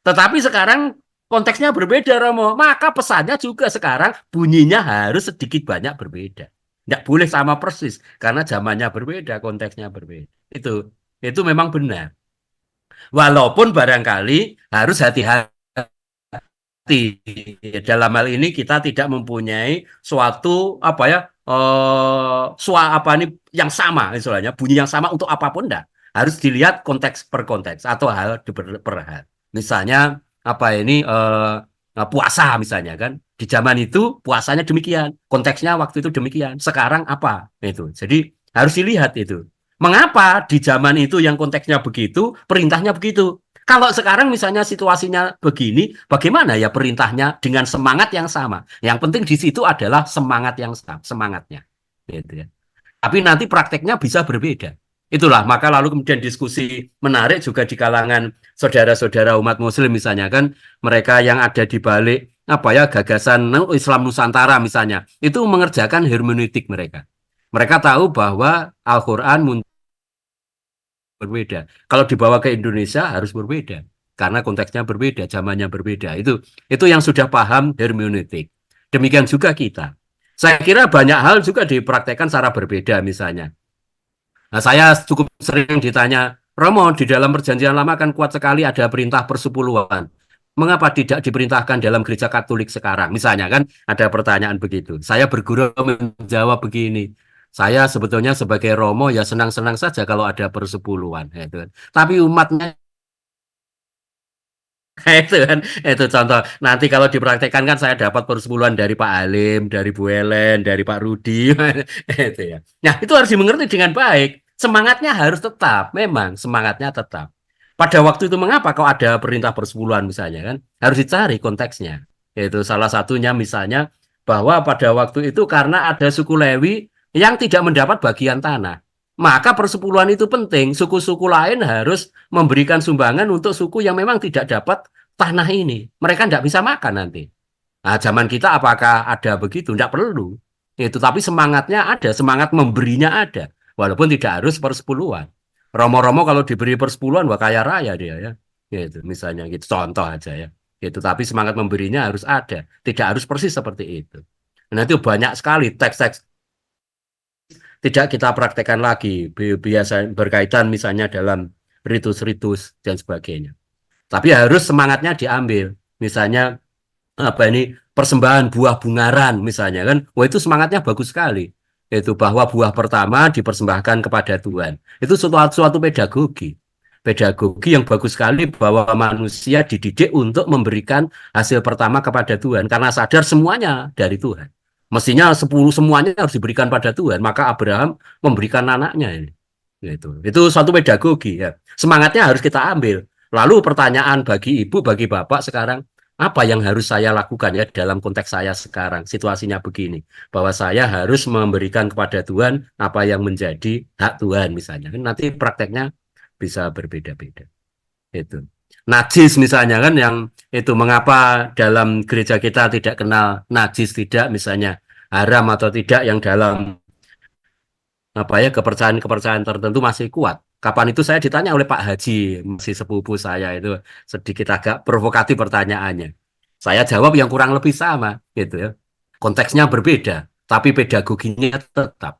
Tetapi sekarang konteksnya berbeda, Romo. Maka pesannya juga sekarang bunyinya harus sedikit banyak berbeda. Tidak boleh sama persis karena zamannya berbeda, konteksnya berbeda. Itu memang benar. Walaupun barangkali harus hati-hati. Dalam hal ini kita tidak mempunyai suatu yang sama misalnya bunyi yang sama untuk apapun enggak. Harus dilihat konteks per konteks atau hal per hal. Misalnya puasa misalnya kan. Di zaman itu puasanya demikian, konteksnya waktu itu demikian. Sekarang apa? Itu. Jadi harus dilihat itu. Mengapa di zaman itu yang konteksnya begitu, perintahnya begitu? Kalau sekarang misalnya situasinya begini, bagaimana ya perintahnya dengan semangat yang sama? Yang penting di situ adalah semangat yang sama, semangatnya. Gitu ya. Tapi nanti prakteknya bisa berbeda. Itulah, maka lalu kemudian diskusi menarik juga di kalangan saudara-saudara umat muslim misalnya kan, mereka yang ada di balik gagasan Islam Nusantara misalnya, itu mengerjakan hermeneutik mereka. Mereka tahu bahwa Al-Quran berbeda. Kalau dibawa ke Indonesia harus berbeda karena konteksnya berbeda, zamannya berbeda. Itu yang sudah paham hermeneutik. Demikian juga kita. Saya kira banyak hal juga dipraktekkan secara berbeda misalnya. Nah, saya cukup sering ditanya, Romo, di dalam Perjanjian Lama kan kuat sekali ada perintah persepuluhan. Mengapa tidak diperintahkan dalam gereja Katolik sekarang? Misalnya kan ada pertanyaan begitu. Saya bergurau menjawab begini. Saya sebetulnya sebagai Romo ya senang-senang saja kalau ada persepuluhan. Gitu. Tapi umatnya itu contoh. Nanti kalau dipraktekkan kan saya dapat persepuluhan dari Pak Halim, dari Bu Ellen, dari Pak Rudi. Itu ya. Nah, itu harus dimengerti dengan baik. Semangatnya harus tetap, memang semangatnya tetap. Pada waktu itu mengapa kalau ada perintah persepuluhan misalnya kan? Harus dicari konteksnya. Itu salah satunya misalnya bahwa pada waktu itu karena ada suku Lewi yang tidak mendapat bagian tanah. Maka persepuluhan itu penting. Suku-suku lain harus memberikan sumbangan untuk suku yang memang tidak dapat tanah ini. Mereka tidak bisa makan nanti. Nah, zaman kita apakah ada begitu? Tidak perlu. Tapi semangatnya ada, semangat memberinya ada. Walaupun tidak harus persepuluhan. Romo-romo kalau diberi persepuluhan, wah kaya raya dia ya. Gitu, misalnya gitu, contoh aja ya. Tapi semangat memberinya harus ada. Tidak harus persis seperti itu. Nah, itu banyak sekali teks-teks tidak kita praktekkan lagi biasa berkaitan misalnya dalam ritus-ritus dan sebagainya. Tapi harus semangatnya diambil. Misalnya persembahan buah bungaran misalnya kan, wah itu semangatnya bagus sekali. Itu bahwa buah pertama dipersembahkan kepada Tuhan. Itu suatu pedagogi. pedagogi yang bagus sekali bahwa manusia dididik untuk memberikan hasil pertama kepada Tuhan karena sadar semuanya dari Tuhan. Mestinya 10 semuanya harus diberikan pada Tuhan, maka Abraham memberikan anaknya ini. Itu suatu pedagogi ya. Semangatnya harus kita ambil. Lalu pertanyaan bagi ibu, bagi bapak sekarang, apa yang harus saya lakukan ya dalam konteks saya sekarang? Situasinya begini, bahwa saya harus memberikan kepada Tuhan apa yang menjadi hak Tuhan misalnya. Nanti prakteknya bisa berbeda-beda. Itu. Najis misalnya kan yang itu mengapa dalam gereja kita tidak kenal najis tidak misalnya haram atau tidak yang dalam apa ya kepercayaan-kepercayaan tertentu masih kuat. Kapan itu saya ditanya oleh Pak Haji, masih sepupu saya itu sedikit agak provokatif pertanyaannya. Saya jawab yang kurang lebih sama gitu ya. Konteksnya berbeda, tapi pedagoginya tetap.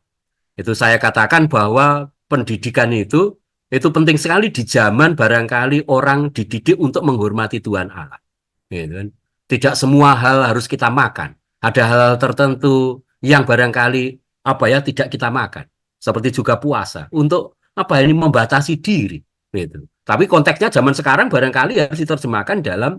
Itu saya katakan bahwa pendidikan itu penting sekali di zaman barangkali orang dididik untuk menghormati Tuhan Allah. Gitu kan. Tidak semua hal harus kita makan. Ada hal tertentu yang barangkali tidak kita makan. Seperti juga puasa untuk ini membatasi diri gitu. Tapi konteksnya zaman sekarang barangkali harus diterjemahkan dalam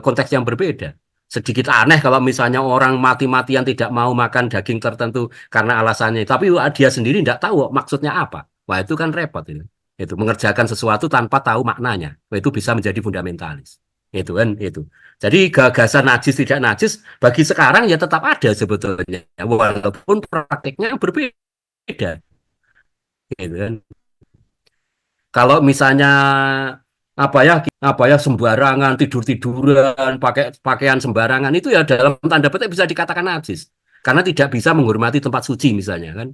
konteks yang berbeda. Sedikit aneh kalau misalnya orang mati-matian tidak mau makan daging tertentu karena alasannya, tapi dia sendiri tidak tahu maksudnya apa. Wah, itu kan repot itu. Itu mengerjakan sesuatu tanpa tahu maknanya. Wah, itu bisa menjadi fundamentalis. Itu kan itu. Jadi gagasan najis tidak najis bagi sekarang ya tetap ada sebetulnya. Walaupun praktiknya berbeda. Gitu kan. Kalau misalnya sembarangan tidur-tiduran pakai pakaian sembarangan itu ya dalam tanda petik bisa dikatakan najis karena tidak bisa menghormati tempat suci misalnya kan.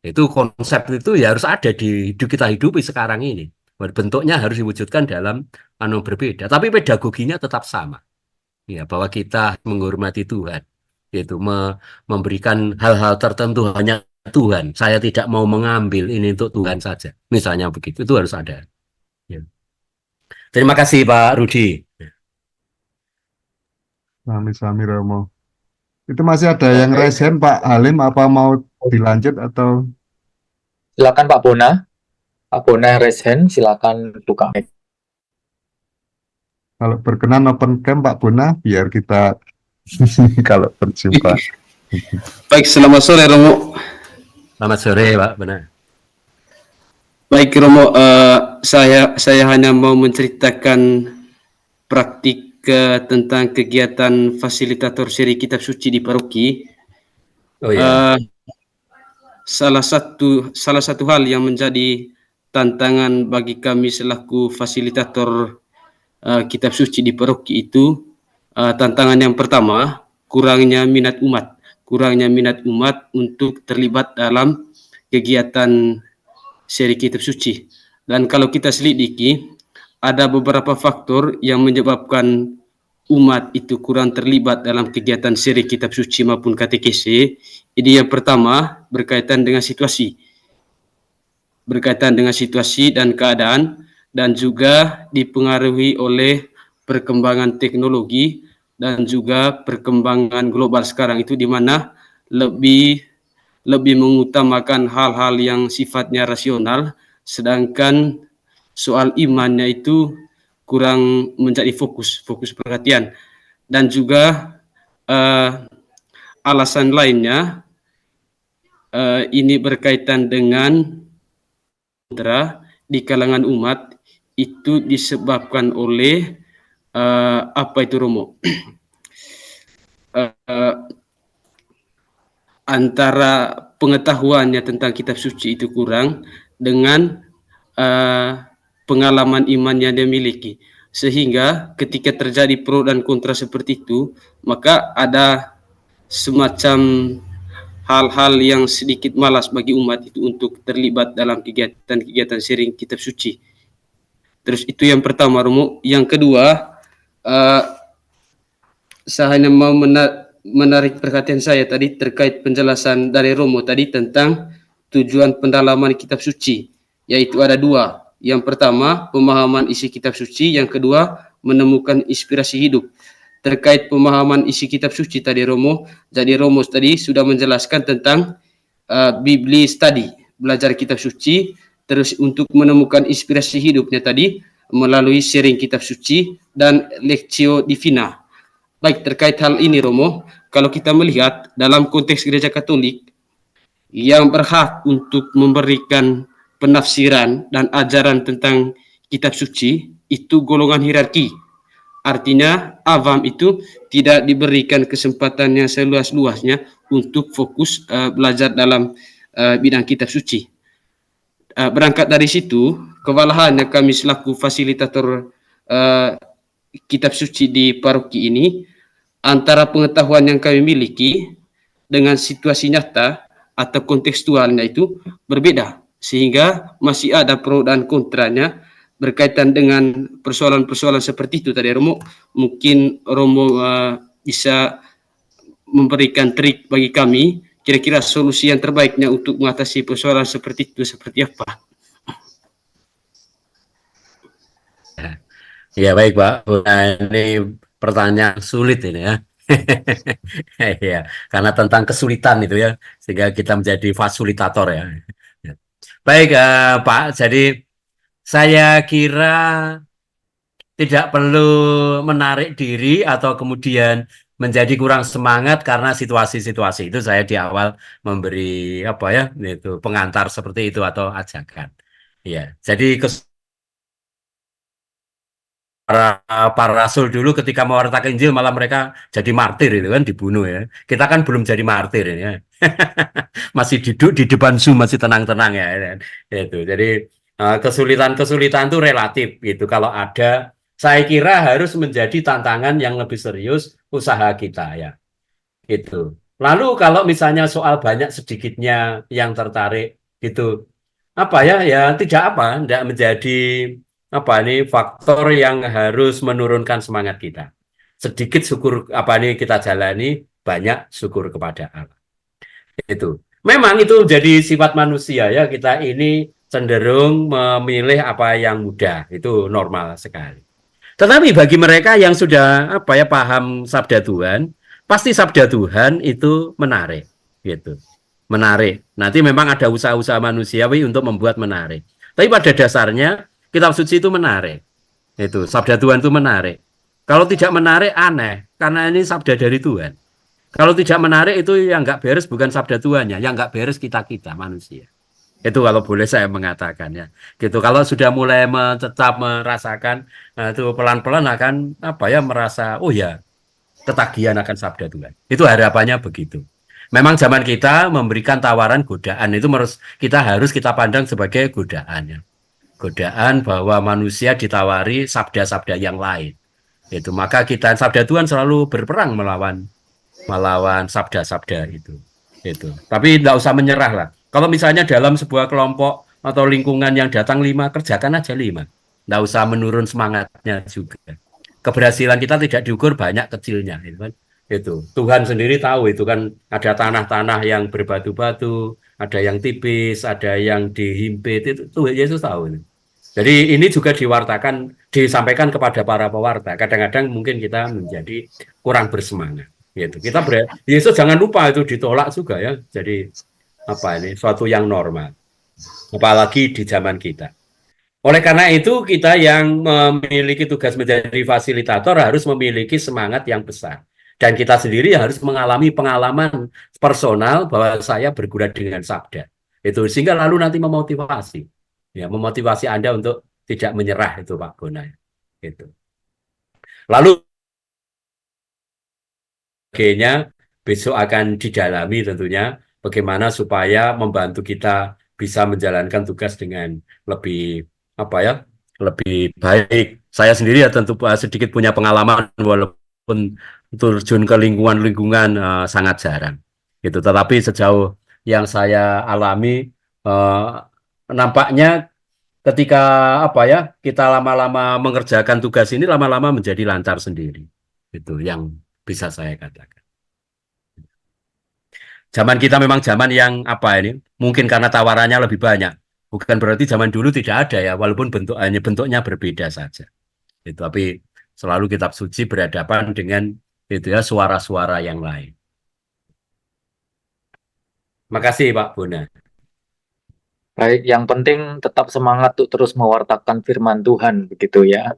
Itu konsep itu ya harus ada di hidup kita hidupi sekarang ini. Bentuknya harus diwujudkan dalam berbeda tapi pedagoginya tetap sama. Ya, bahwa kita menghormati Tuhan. Yaitu memberikan hal-hal tertentu hanya Tuhan. Saya tidak mau mengambil ini untuk Tuhan saja. Misalnya begitu, itu harus ada. Ya. Terima kasih Pak Rudi. Sami-sami Romo. Itu masih ada yang raise hand Pak Halim, apa mau dilanjut atau? Silakan Pak Bona. Pak Bona raise hand, silakan buka mic. Kalau berkenan open cam Pak Bona, biar kita kalau berjumpa. Baik, selamat sore Romo. Selamat sore Pak Bona. Baik Romo, saya hanya mau menceritakan praktik tentang kegiatan fasilitator seri kitab suci di paroki. Oh ya. Salah satu hal yang menjadi tantangan bagi kami selaku fasilitator kitab suci di paroki itu, tantangan yang pertama, kurangnya minat umat untuk terlibat dalam kegiatan seri kitab suci. Dan kalau kita selidiki, ada beberapa faktor yang menyebabkan umat itu kurang terlibat dalam kegiatan seri kitab suci maupun katekese. Ini yang pertama berkaitan dengan situasi dan keadaan, dan juga dipengaruhi oleh perkembangan teknologi dan juga perkembangan global sekarang itu, di mana lebih mengutamakan hal-hal yang sifatnya rasional, sedangkan soal imannya itu kurang menjadi fokus perhatian. Dan juga alasan lainnya ini berkaitan dengan di kalangan umat itu disebabkan oleh Romo? Antara pengetahuannya tentang kitab suci itu kurang dengan pengalaman iman yang dia miliki, sehingga ketika terjadi pro dan kontra seperti itu, maka ada semacam hal-hal yang sedikit malas bagi umat itu untuk terlibat dalam kegiatan sharing kitab suci. Terus itu yang pertama Romo. Yang kedua, saya hanya mau menarik perhatian saya tadi terkait penjelasan dari Romo tadi tentang tujuan pendalaman kitab suci, yaitu ada dua. Yang pertama, pemahaman isi kitab suci. Yang kedua, menemukan inspirasi hidup. Terkait pemahaman isi kitab suci tadi Romo, jadi sudah menjelaskan tentang Bibli study, belajar kitab suci, terus untuk menemukan inspirasi hidupnya tadi melalui sharing kitab suci dan Lectio Divina. Baik, terkait hal ini Romo, kalau kita melihat dalam konteks gereja Katolik yang berhak untuk memberikan penafsiran dan ajaran tentang kitab suci itu golongan hierarki. Artinya awam itu tidak diberikan kesempatan yang seluas-luasnya untuk fokus belajar dalam bidang kitab suci. Berangkat dari situ, kewalahannya kami selaku fasilitator kitab suci di paroki ini, antara pengetahuan yang kami miliki dengan situasi nyata atau kontekstualnya itu berbeda, sehingga masih ada pro dan kontranya berkaitan dengan persoalan-persoalan seperti itu tadi Romo. Mungkin Romo bisa memberikan trik bagi kami, kira-kira solusi yang terbaiknya untuk mengatasi persoalan seperti itu seperti apa? Ya baik Pak, ini pertanyaan sulit ini ya. Ya, karena tentang kesulitan itu ya, sehingga kita menjadi fasilitator ya. Baik Pak, jadi saya kira tidak perlu menarik diri atau kemudian menjadi kurang semangat karena situasi-situasi itu. Saya di awal memberi apa ya, itu pengantar seperti itu atau ajakan. Ya, jadi para rasul dulu ketika mewartakan Injil malah mereka jadi martir itu kan, dibunuh ya. Kita kan belum jadi martir ini ya. Masih duduk di depan Zoom masih tenang-tenang ya. Itu. Jadi kesulitan-kesulitan itu relatif gitu. Kalau ada, saya kira harus menjadi tantangan yang lebih serius usaha kita ya. Itu. Lalu kalau misalnya soal banyak sedikitnya yang tertarik gitu, apa ya, ya tidak apa, tidak menjadi apa ini faktor yang harus menurunkan semangat kita. Sedikit syukur apa ini kita jalani, banyak syukur kepada Allah. Itu. Memang itu jadi sifat manusia ya, kita ini cenderung memilih apa yang mudah, itu normal sekali. Tetapi bagi mereka yang sudah apa ya paham sabda Tuhan, pasti sabda Tuhan itu menarik, gitu. Menarik. Nanti memang ada usaha-usaha manusiawi untuk membuat menarik. Tapi pada dasarnya kitab suci itu menarik. Itu sabda Tuhan itu menarik. Kalau tidak menarik aneh, karena ini sabda dari Tuhan. Kalau tidak menarik itu yang nggak beres bukan sabda Tuhannya, yang nggak beres kita-kita manusia. Itu kalau boleh saya mengatakan ya. Gitu. Kalau sudah mulai tetap merasakan itu pelan-pelan akan apa ya merasa oh ya ketagihan akan sabda Tuhan. Itu harapannya begitu. Memang zaman kita memberikan tawaran godaan itu kita harus kita pandang sebagai godaannya. Godaan bahwa manusia ditawari sabda-sabda yang lain. Itu maka kita sabda Tuhan selalu berperang melawan sabda-sabda itu. Tapi tidak usah menyerah lah. Kalau misalnya dalam sebuah kelompok atau lingkungan yang datang 5, kerjakan aja 5. Tidak usah menurun semangatnya juga. Keberhasilan kita tidak diukur banyak kecilnya, gitu kan. Itu Tuhan sendiri tahu itu kan ada tanah-tanah yang berbatu-batu, ada yang tipis, ada yang dihimpit, itu Tuhan Yesus tahu. Jadi ini juga disampaikan kepada para pewarta. Kadang-kadang mungkin kita menjadi kurang bersemangat. Gitu. Yesus jangan lupa itu ditolak juga ya. Jadi apa ini suatu yang normal. Apalagi di zaman kita. Oleh karena itu kita yang memiliki tugas menjadi fasilitator harus memiliki semangat yang besar. Dan kita sendiri harus mengalami pengalaman personal bahwa saya berguna dengan sabda. Itu sehingga lalu nanti memotivasi. Ya, memotivasi Anda untuk tidak menyerah itu Pak Bona. Gitu. Lalu sebagainya besok akan didalami tentunya bagaimana supaya membantu kita bisa menjalankan tugas dengan lebih apa ya, lebih baik. Saya sendiri ya tentu sedikit punya pengalaman walaupun terjun ke lingkungan sangat jarang. Gitu. Tetapi sejauh yang saya alami nampaknya ketika apa ya kita lama-lama mengerjakan tugas ini lama-lama menjadi lancar sendiri. Itu yang bisa saya katakan. Zaman kita memang zaman yang apa ini? Mungkin karena tawarannya lebih banyak. Bukan berarti zaman dulu tidak ada ya, walaupun bentuknya berbeda saja. Itu tapi selalu kitab suci berhadapan dengan itu ya suara-suara yang lain. Makasih Pak Bona. Baik, yang penting tetap semangat untuk terus mewartakan firman Tuhan, begitu ya.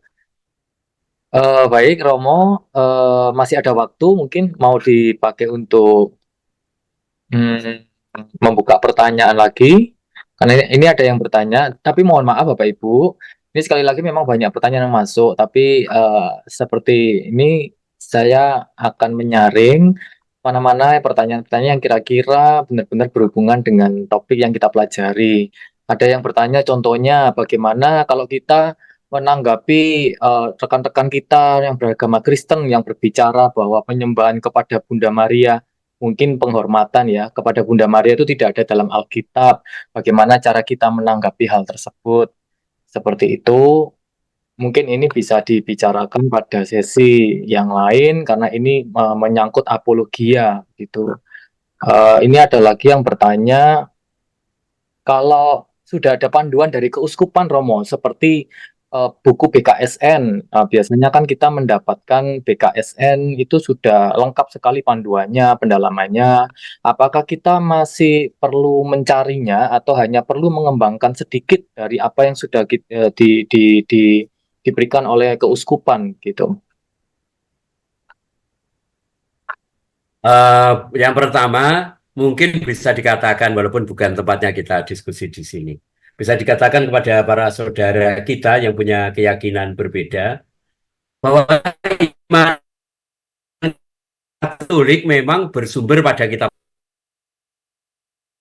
Baik, Romo, masih ada waktu, mungkin mau dipakai untuk hmm, membuka pertanyaan lagi. Karena ini ada yang bertanya, tapi mohon maaf Bapak Ibu, ini sekali lagi memang banyak pertanyaan yang masuk, tapi seperti ini saya akan menyaring mana-mana pertanyaan-pertanyaan yang kira-kira benar-benar berhubungan dengan topik yang kita pelajari. Ada yang bertanya contohnya bagaimana kalau kita menanggapi rekan-rekan kita yang beragama Kristen yang berbicara bahwa penyembahan kepada Bunda Maria mungkin penghormatan ya kepada Bunda Maria itu tidak ada dalam Alkitab. Bagaimana cara kita menanggapi hal tersebut? Seperti itu, mungkin ini bisa dibicarakan pada sesi yang lain karena ini menyangkut apologia gitu. Ini ada lagi yang bertanya, kalau sudah ada panduan dari keuskupan Romo seperti buku BKSN, biasanya kan kita mendapatkan BKSN itu sudah lengkap sekali panduannya, pendalamannya. Apakah kita masih perlu mencarinya atau hanya perlu mengembangkan sedikit dari apa yang sudah diberikan oleh keuskupan gitu? Yang pertama, mungkin bisa dikatakan, walaupun bukan tempatnya kita diskusi di sini, bisa dikatakan kepada para saudara kita yang punya keyakinan berbeda, bahwa iman Katolik memang bersumber pada kitab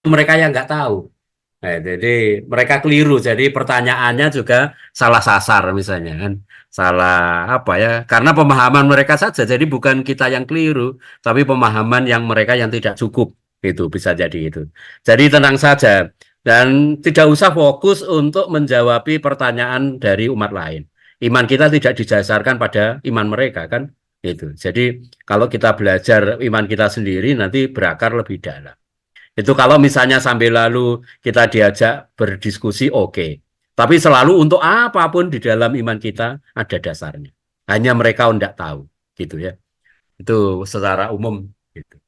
mereka yang nggak tahu. Nah, jadi mereka keliru. Jadi pertanyaannya juga salah sasar misalnya kan. Salah apa ya? Karena pemahaman mereka saja. Jadi bukan kita yang keliru, tapi pemahaman yang mereka yang tidak cukup. Itu bisa jadi itu. Jadi tenang saja dan tidak usah fokus untuk menjawabi pertanyaan dari umat lain. Iman kita tidak didasarkan pada iman mereka kan. Itu. Jadi kalau kita belajar iman kita sendiri nanti berakar lebih dalam. Itu kalau misalnya sambil lalu kita diajak berdiskusi, oke. Tapi selalu untuk apapun di dalam iman kita ada dasarnya. Hanya mereka tidak tahu, gitu ya. Itu secara umum. Gitu.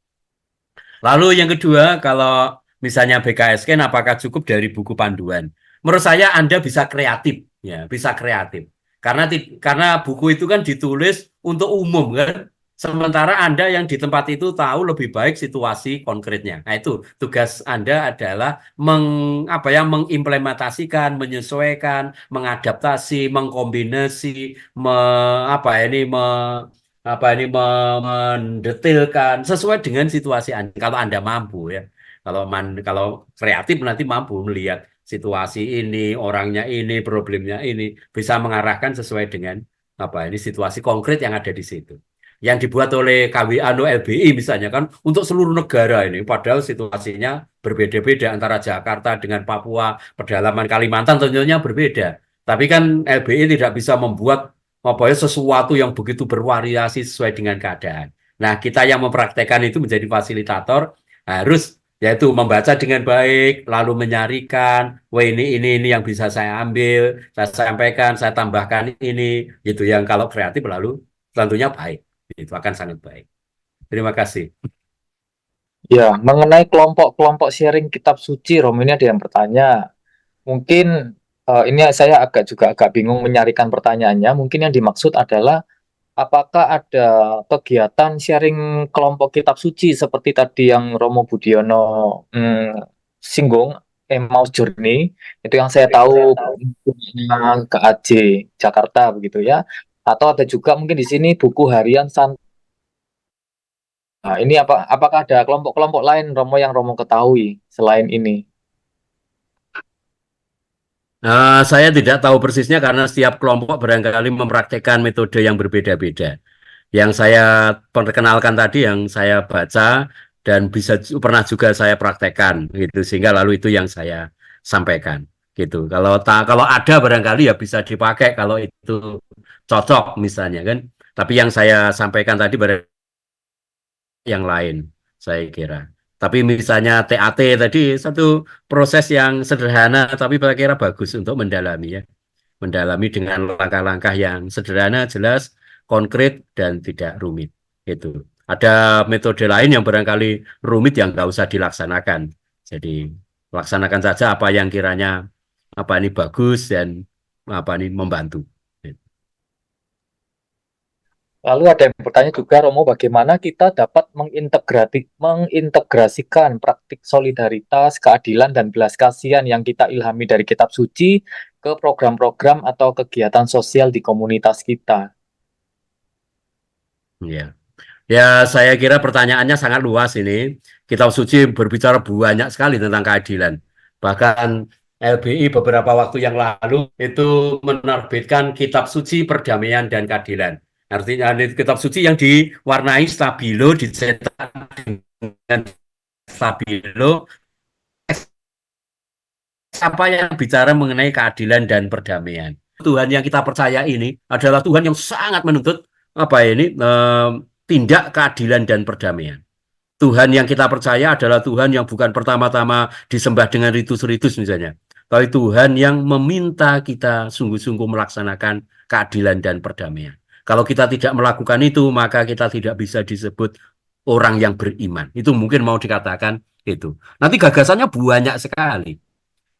Lalu yang kedua, kalau misalnya BKSN, apakah cukup dari buku panduan? Menurut saya Anda bisa kreatif, ya, bisa kreatif. Karena buku itu kan ditulis untuk umum kan. Sementara Anda yang di tempat itu tahu lebih baik situasi konkretnya. Nah, itu tugas Anda adalah mengimplementasikan, menyesuaikan, mengadaptasi, mengkombinasi, mendetilkan sesuai dengan situasi Anda. Kalau Anda mampu ya. Kalau kreatif nanti mampu melihat situasi ini, orangnya ini, problemnya ini, bisa mengarahkan sesuai dengan situasi konkret yang ada di situ. Yang dibuat oleh KWA LBI misalnya kan untuk seluruh negara ini, padahal situasinya berbeda-beda antara Jakarta dengan Papua, pedalaman Kalimantan tentunya berbeda. Tapi kan LBI tidak bisa membuat sesuatu yang begitu bervariasi sesuai dengan keadaan. Nah, kita yang mempraktekkan itu menjadi fasilitator harus yaitu membaca dengan baik, lalu menyarikan, wah ini yang bisa saya ambil, saya sampaikan, saya tambahkan ini, gitu yang kalau kreatif lalu tentunya baik, itu akan sangat baik. Terima kasih. Ya, mengenai kelompok-kelompok sharing kitab suci, Rom, ini ada yang bertanya. Mungkin ini saya agak bingung menyarikan pertanyaannya. Mungkin yang dimaksud adalah apakah ada kegiatan sharing kelompok kitab suci seperti tadi yang Romo Budiono singgung, Emmaus Journey, itu yang saya tahu ke AJ Jakarta begitu ya. Atau ada juga mungkin di sini buku harian Nah, ini apakah ada kelompok-kelompok lain Romo yang Romo ketahui selain ini? Saya tidak tahu persisnya karena setiap kelompok barangkali mempraktekkan metode yang berbeda-beda. Yang saya perkenalkan tadi, yang saya baca dan pernah juga saya praktekkan, gitu. Sehingga lalu itu yang saya sampaikan, gitu. Kalau ada barangkali ya bisa dipakai kalau itu cocok misalnya kan. Tapi yang saya sampaikan tadi yang lain, saya kira. Tapi misalnya TAT tadi satu proses yang sederhana, tapi saya kira bagus untuk mendalami ya. Mendalami dengan langkah-langkah yang sederhana, jelas, konkret, dan tidak rumit. Itu. Ada metode lain yang barangkali rumit yang nggak usah dilaksanakan. Jadi laksanakan saja apa yang kiranya bagus dan membantu. Lalu ada yang bertanya juga, Romo, bagaimana kita dapat mengintegrasikan praktik solidaritas, keadilan, dan belas kasihan yang kita ilhami dari kitab suci ke program-program atau kegiatan sosial di komunitas kita? Ya. Ya, saya kira pertanyaannya sangat luas ini. Kitab suci berbicara banyak sekali tentang keadilan. Bahkan LBI beberapa waktu yang lalu itu menerbitkan kitab suci perdamaian dan keadilan. Artinya ini kitab suci yang diwarnai stabilo, dicetak dengan stabilo, apa yang bicara mengenai keadilan dan perdamaian. Tuhan yang kita percaya ini adalah Tuhan yang sangat menuntut tindak keadilan dan perdamaian. Tuhan yang kita percaya adalah Tuhan yang bukan pertama-tama disembah dengan ritus-ritus misalnya, tapi Tuhan yang meminta kita sungguh-sungguh melaksanakan keadilan dan perdamaian. Kalau kita tidak melakukan itu, maka kita tidak bisa disebut orang yang beriman. Itu mungkin mau dikatakan itu. Nanti gagasannya banyak sekali.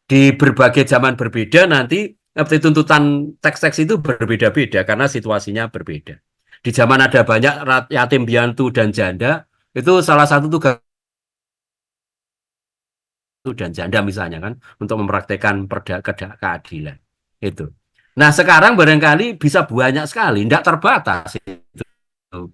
Di berbagai zaman berbeda, nanti tuntutan teks-teks itu berbeda-beda karena situasinya berbeda. Di zaman ada banyak yatim piatu dan janda, itu salah satu tugas dan janda misalnya kan untuk mempraktekkan keadilan itu. Nah sekarang barangkali bisa banyak sekali, tidak terbatas itu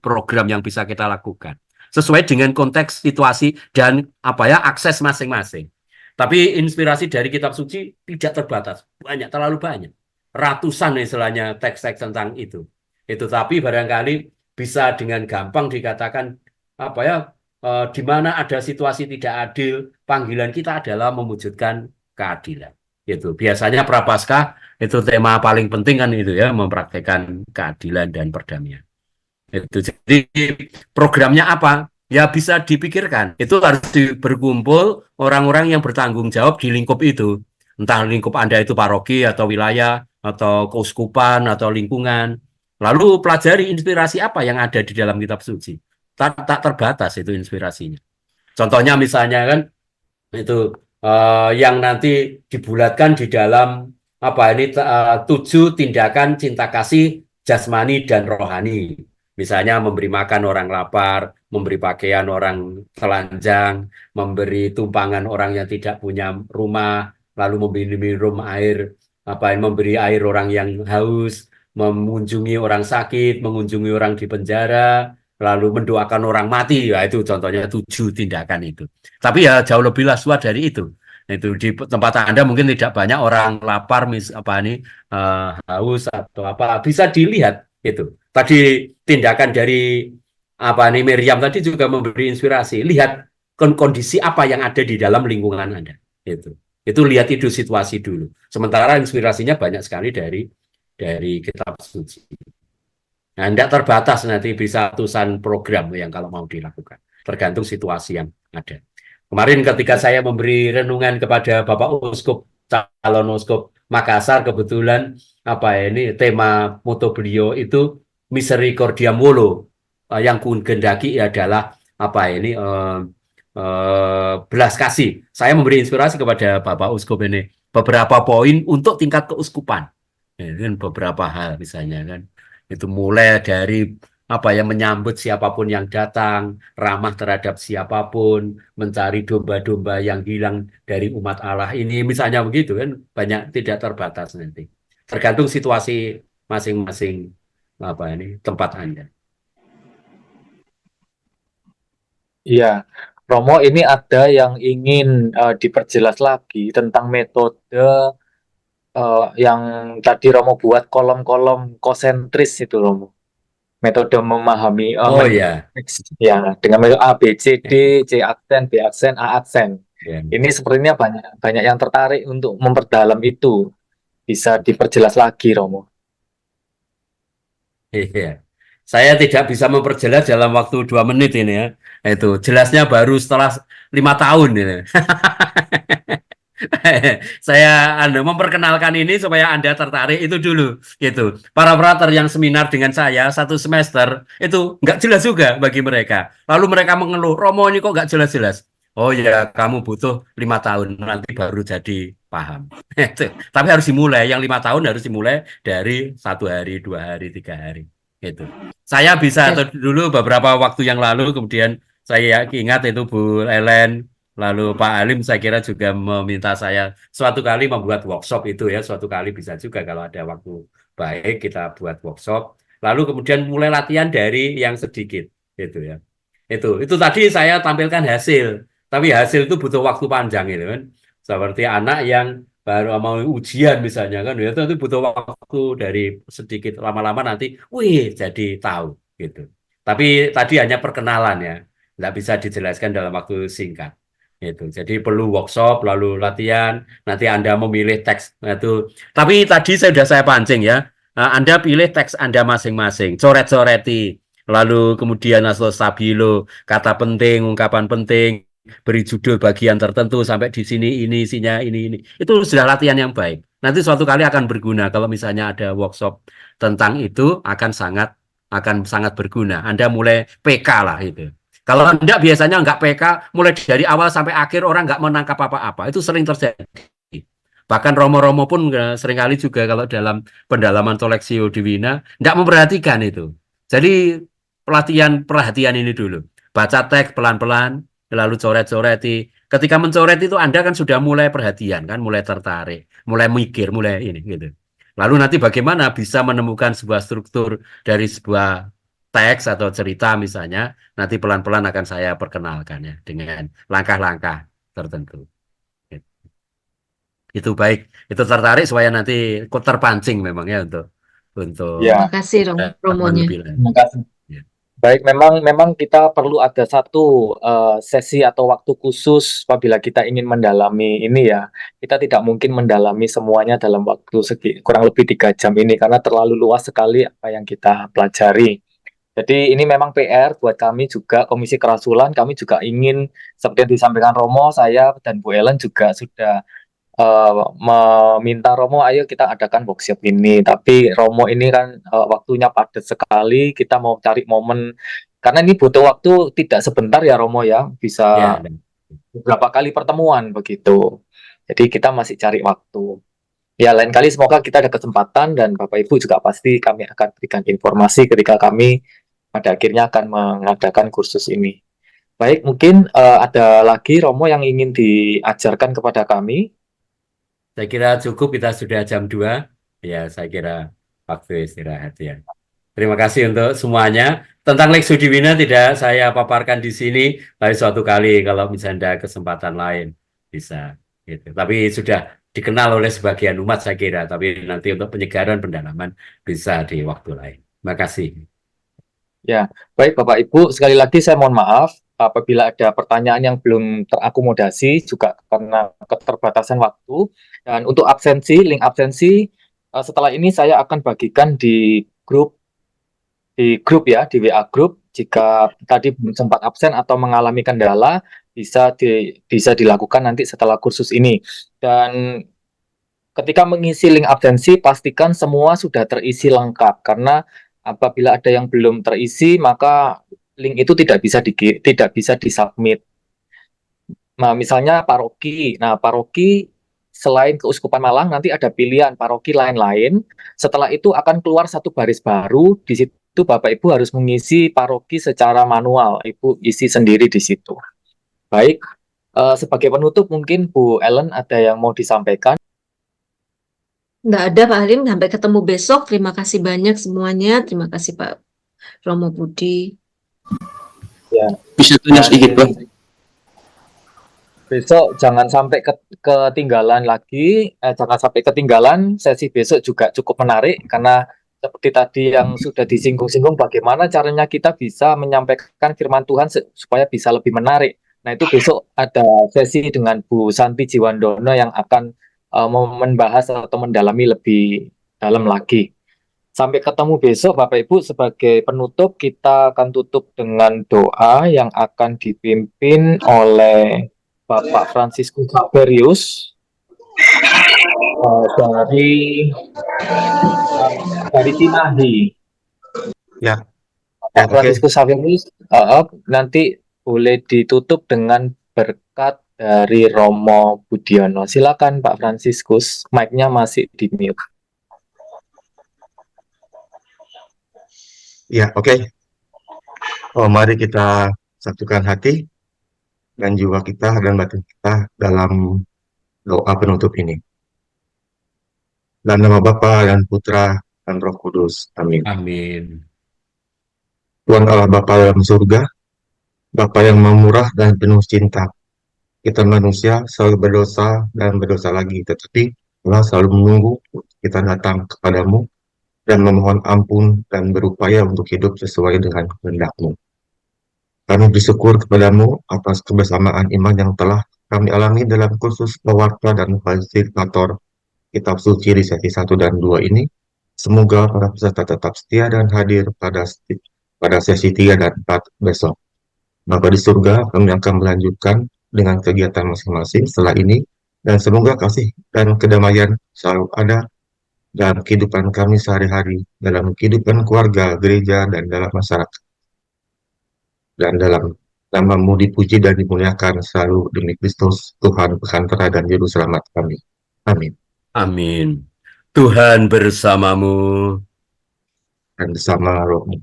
program yang bisa kita lakukan sesuai dengan konteks situasi dan akses masing-masing. Tapi inspirasi dari kitab suci tidak terbatas, banyak, terlalu banyak, ratusan istilahnya teks-teks tentang itu. Tapi barangkali bisa dengan gampang dikatakan di mana ada situasi tidak adil, panggilan kita adalah mewujudkan keadilan. Itu biasanya Prapaskah itu tema paling penting kan itu ya, mempraktekkan keadilan dan perdamaian. Itu jadi programnya apa? Ya bisa dipikirkan. Itu harus berkumpul orang-orang yang bertanggung jawab di lingkup itu. Entah lingkup Anda itu paroki atau wilayah atau keuskupan atau lingkungan. Lalu pelajari inspirasi apa yang ada di dalam kitab suci. Tak terbatas itu inspirasinya. Contohnya misalnya kan itu yang nanti dibulatkan di dalam 7 tindakan cinta kasih jasmani dan rohani. Misalnya memberi makan orang lapar, memberi pakaian orang telanjang, memberi tumpangan orang yang tidak punya rumah, lalu memberi minum air, memberi air orang yang haus, mengunjungi orang sakit, mengunjungi orang di penjara, lalu mendoakan orang mati. Ya itu contohnya 7 tindakan itu. Tapi ya jauh lebih luas dari itu. Itu di tempat Anda mungkin tidak banyak orang lapar haus atau bisa dilihat itu. Tadi tindakan dari Miriam tadi juga memberi inspirasi. Lihat kondisi apa yang ada di dalam lingkungan Anda. Itu lihat itu situasi dulu. Sementara inspirasinya banyak sekali dari kitab suci. Nah, tidak terbatas, nanti bisa ratusan program yang kalau mau dilakukan. Tergantung situasi yang ada. Kemarin ketika saya memberi renungan kepada Bapak Uskup, calon Uskup Makassar, kebetulan tema moto beliau itu Misericordiam Volo, yang kugendaki adalah belas kasih. Saya memberi inspirasi kepada Bapak Uskup ini beberapa poin untuk tingkat keuskupan. Kan beberapa hal misalnya kan. Itu mulai dari menyambut siapapun yang datang, ramah terhadap siapapun, mencari domba-domba yang hilang dari umat Allah ini, misalnya begitu kan, banyak, tidak terbatas nanti. Tergantung situasi masing-masing tempat Anda. Iya, Romo, ini ada yang ingin diperjelas lagi tentang metode yang tadi Romo buat kolom-kolom konsentris itu, Romo. Metode memahami Ya, dengan metode A, B, C, D, C aksen, B aksen, A aksen. ya. Ini sepertinya banyak yang tertarik untuk memperdalam itu. Bisa diperjelas lagi, Romo. Iya. Saya tidak bisa memperjelas dalam waktu 2 menit ini ya. Itu jelasnya baru setelah 5 tahun ini. Saya memperkenalkan ini supaya Anda tertarik itu dulu gitu. Para frater yang seminar dengan saya 1 semester itu nggak jelas juga bagi mereka. Lalu mereka mengeluh, Romo ini kok nggak jelas-jelas. oh ya kamu butuh 5 tahun nanti baru jadi paham. Tapi harus dimulai, yang 5 tahun harus dimulai dari 1 hari, 2 hari, 3 hari. Gitu. Saya bisa Ya. dulu beberapa waktu yang lalu, kemudian saya ingat itu Bu Ellen, lalu Pak Alim saya kira juga meminta saya suatu kali membuat workshop itu ya, suatu kali bisa juga kalau ada waktu baik kita buat workshop. Lalu kemudian mulai latihan dari yang sedikit, gitu ya. Itu tadi saya tampilkan hasil. Tapi hasil itu butuh waktu panjang itu kan. Seperti anak yang baru mau ujian misalnya kan, itu butuh waktu dari sedikit lama-lama nanti, wih jadi tahu gitu. Tapi tadi hanya perkenalan ya, nggak bisa dijelaskan dalam waktu singkat. Itu. Jadi perlu workshop, lalu latihan, nanti Anda memilih teks itu. Tapi tadi saya pancing ya, Anda pilih teks Anda masing-masing, coret-coreti, lalu kemudian asal stabilo, kata penting, ungkapan penting, beri judul bagian tertentu sampai di sini ini isinya ini. Itu sudah latihan yang baik. Nanti suatu kali akan berguna kalau misalnya ada workshop tentang itu akan sangat berguna. Anda mulai PK lah itu. Kalau Anda biasanya nggak PK, mulai dari awal sampai akhir orang nggak menangkap apa-apa. Itu sering terjadi. Bahkan Romo-Romo pun seringkali juga kalau dalam pendalaman Toleksio Divina nggak memperhatikan itu. Jadi perhatian ini dulu. Baca teks pelan-pelan, lalu coret-coreti. Ketika mencoret itu Anda kan sudah mulai perhatian kan, mulai tertarik, mulai mikir, mulai ini gitu. Lalu nanti bagaimana bisa menemukan sebuah struktur dari sebuah teks atau cerita misalnya, nanti pelan-pelan akan saya perkenalkan ya dengan langkah-langkah tertentu. Itu baik, itu tertarik supaya nanti ikut terpancing memang ya untuk Ya, Terima kasih Romonya. lebih lanjut. terima kasih. Ya. Baik, memang kita perlu ada satu sesi atau waktu khusus apabila kita ingin mendalami ini ya. Kita tidak mungkin mendalami semuanya dalam waktu kurang lebih 3 jam ini karena terlalu luas sekali apa yang kita pelajari. Jadi ini memang PR buat kami juga, Komisi Kerasulan, kami juga ingin, seperti yang disampaikan Romo, saya dan Bu Ellen juga sudah meminta Romo, ayo kita adakan workshop ini. Tapi Romo ini kan waktunya padat sekali, kita mau cari momen, karena ini butuh waktu tidak sebentar ya Romo ya, bisa Ya, beberapa kali pertemuan begitu. Jadi kita masih cari waktu. Ya lain kali semoga kita ada kesempatan dan Bapak Ibu juga pasti kami akan berikan informasi ketika kami pada akhirnya akan mengadakan kursus ini. Baik, mungkin ada lagi Romo yang ingin diajarkan kepada kami. saya kira cukup, kita sudah jam 2. Ya, saya kira waktu istirahat ya. Terima kasih untuk semuanya. Tentang Lex Sudibina tidak saya paparkan di sini, tapi suatu kali kalau misalnya ada kesempatan lain bisa gitu. Tapi sudah dikenal oleh sebagian umat saya kira, tapi nanti untuk penyegaran pendalaman bisa di waktu lain. Terima kasih. Ya, baik Bapak Ibu, sekali lagi saya mohon maaf apabila ada pertanyaan yang belum terakomodasi juga karena keterbatasan waktu. Dan untuk absensi, link absensi setelah ini saya akan bagikan di grup ya, di WA grup. Jika tadi belum sempat absen atau mengalami kendala, bisa dilakukan nanti setelah kursus ini. Dan ketika mengisi link absensi, pastikan semua sudah terisi lengkap karena apabila ada yang belum terisi, maka link itu tidak bisa disubmit. Nah, misalnya paroki. Nah, paroki selain Keuskupan Malang nanti ada pilihan paroki lain-lain. Setelah itu akan keluar satu baris baru. Di situ Bapak Ibu harus mengisi paroki secara manual. Ibu isi sendiri di situ. Baik, sebagai penutup mungkin Bu Ellen ada yang mau disampaikan. Nggak ada Pak Halim, sampai ketemu besok. Terima kasih banyak semuanya. Terima kasih Pak Romo Budi. Ya. Bisa tanya sedikit, Pak? Besok jangan sampai ketinggalan lagi, jangan sampai ketinggalan sesi besok juga cukup menarik karena seperti tadi yang sudah disinggung-singgung bagaimana caranya kita bisa menyampaikan firman Tuhan supaya bisa lebih menarik. Nah itu besok ada sesi dengan Bu Santi Jiwandono yang akan membahas atau mendalami lebih dalam lagi. Sampai ketemu besok Bapak Ibu. Sebagai penutup kita akan tutup dengan doa yang akan dipimpin oleh Bapak Franciscus Xaverius dari Cimahi. Ya. Pak Franciscus Xaverius nanti boleh ditutup dengan berkat dari Romo Budiono. Silakan Pak Fransiskus, mic-nya masih di mute. Ya, oke. Mari kita satukan hati dan jiwa kita dan batin kita dalam doa penutup ini. Dalam nama Bapa dan Putra dan Roh Kudus. Amin. Amin. Tuhan Allah Bapa dalam surga, Bapa yang memurah dan penuh cinta. Kita manusia selalu berdosa dan berdosa lagi, tetapi Allah selalu menunggu kita datang kepadamu dan memohon ampun dan berupaya untuk hidup sesuai dengan kehendak-Mu. Kami bersyukur kepadamu atas kebersamaan iman yang telah kami alami dalam kursus pewarta dan fasilitator Kitab Suci di sesi 1 dan 2 ini. Semoga para peserta tetap setia dan hadir pada sesi 3 dan 4 besok. Bapa di surga, kami akan melanjutkan dengan kegiatan masing-masing setelah ini, dan semoga kasih dan kedamaian selalu ada dalam kehidupan kami sehari-hari, dalam kehidupan keluarga, gereja, dan dalam masyarakat. Dan dalam nama-Mu dipuji dan dimuliakan selalu demi Kristus, Tuhan, Pekantara, dan Juru Selamat kami. Amin. Amin. Tuhan bersamamu. Dan bersama Roh-Mu.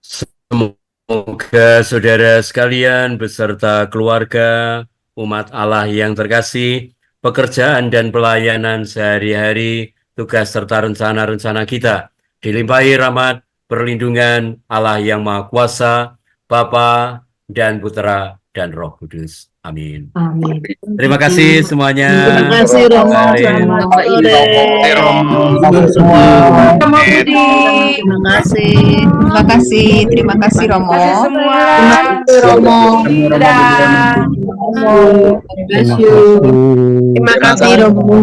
Semoga saudara sekalian beserta keluarga, umat Allah yang terkasih, pekerjaan dan pelayanan sehari-hari, tugas serta rencana-rencana kita dilimpahi rahmat, perlindungan Allah yang Maha Kuasa, Bapa dan Putra dan Roh Kudus. Amin. Amin. Terima kasih semuanya. Terima kasih Romo. Amin. Selamat sore. Terima kasih. Terima kasih. Terima kasih Romo. Terima kasih Romo. Terima kasih Romo.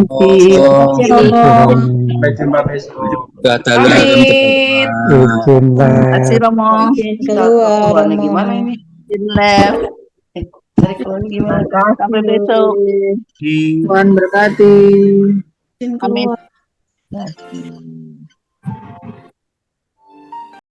Sampai jumpa besok. Pamit. Terima kasih Romo. Keluar Romo. Gimana ini? Left. Dari keluar gimana? Sampai besok. Tuhan berkati. Amin.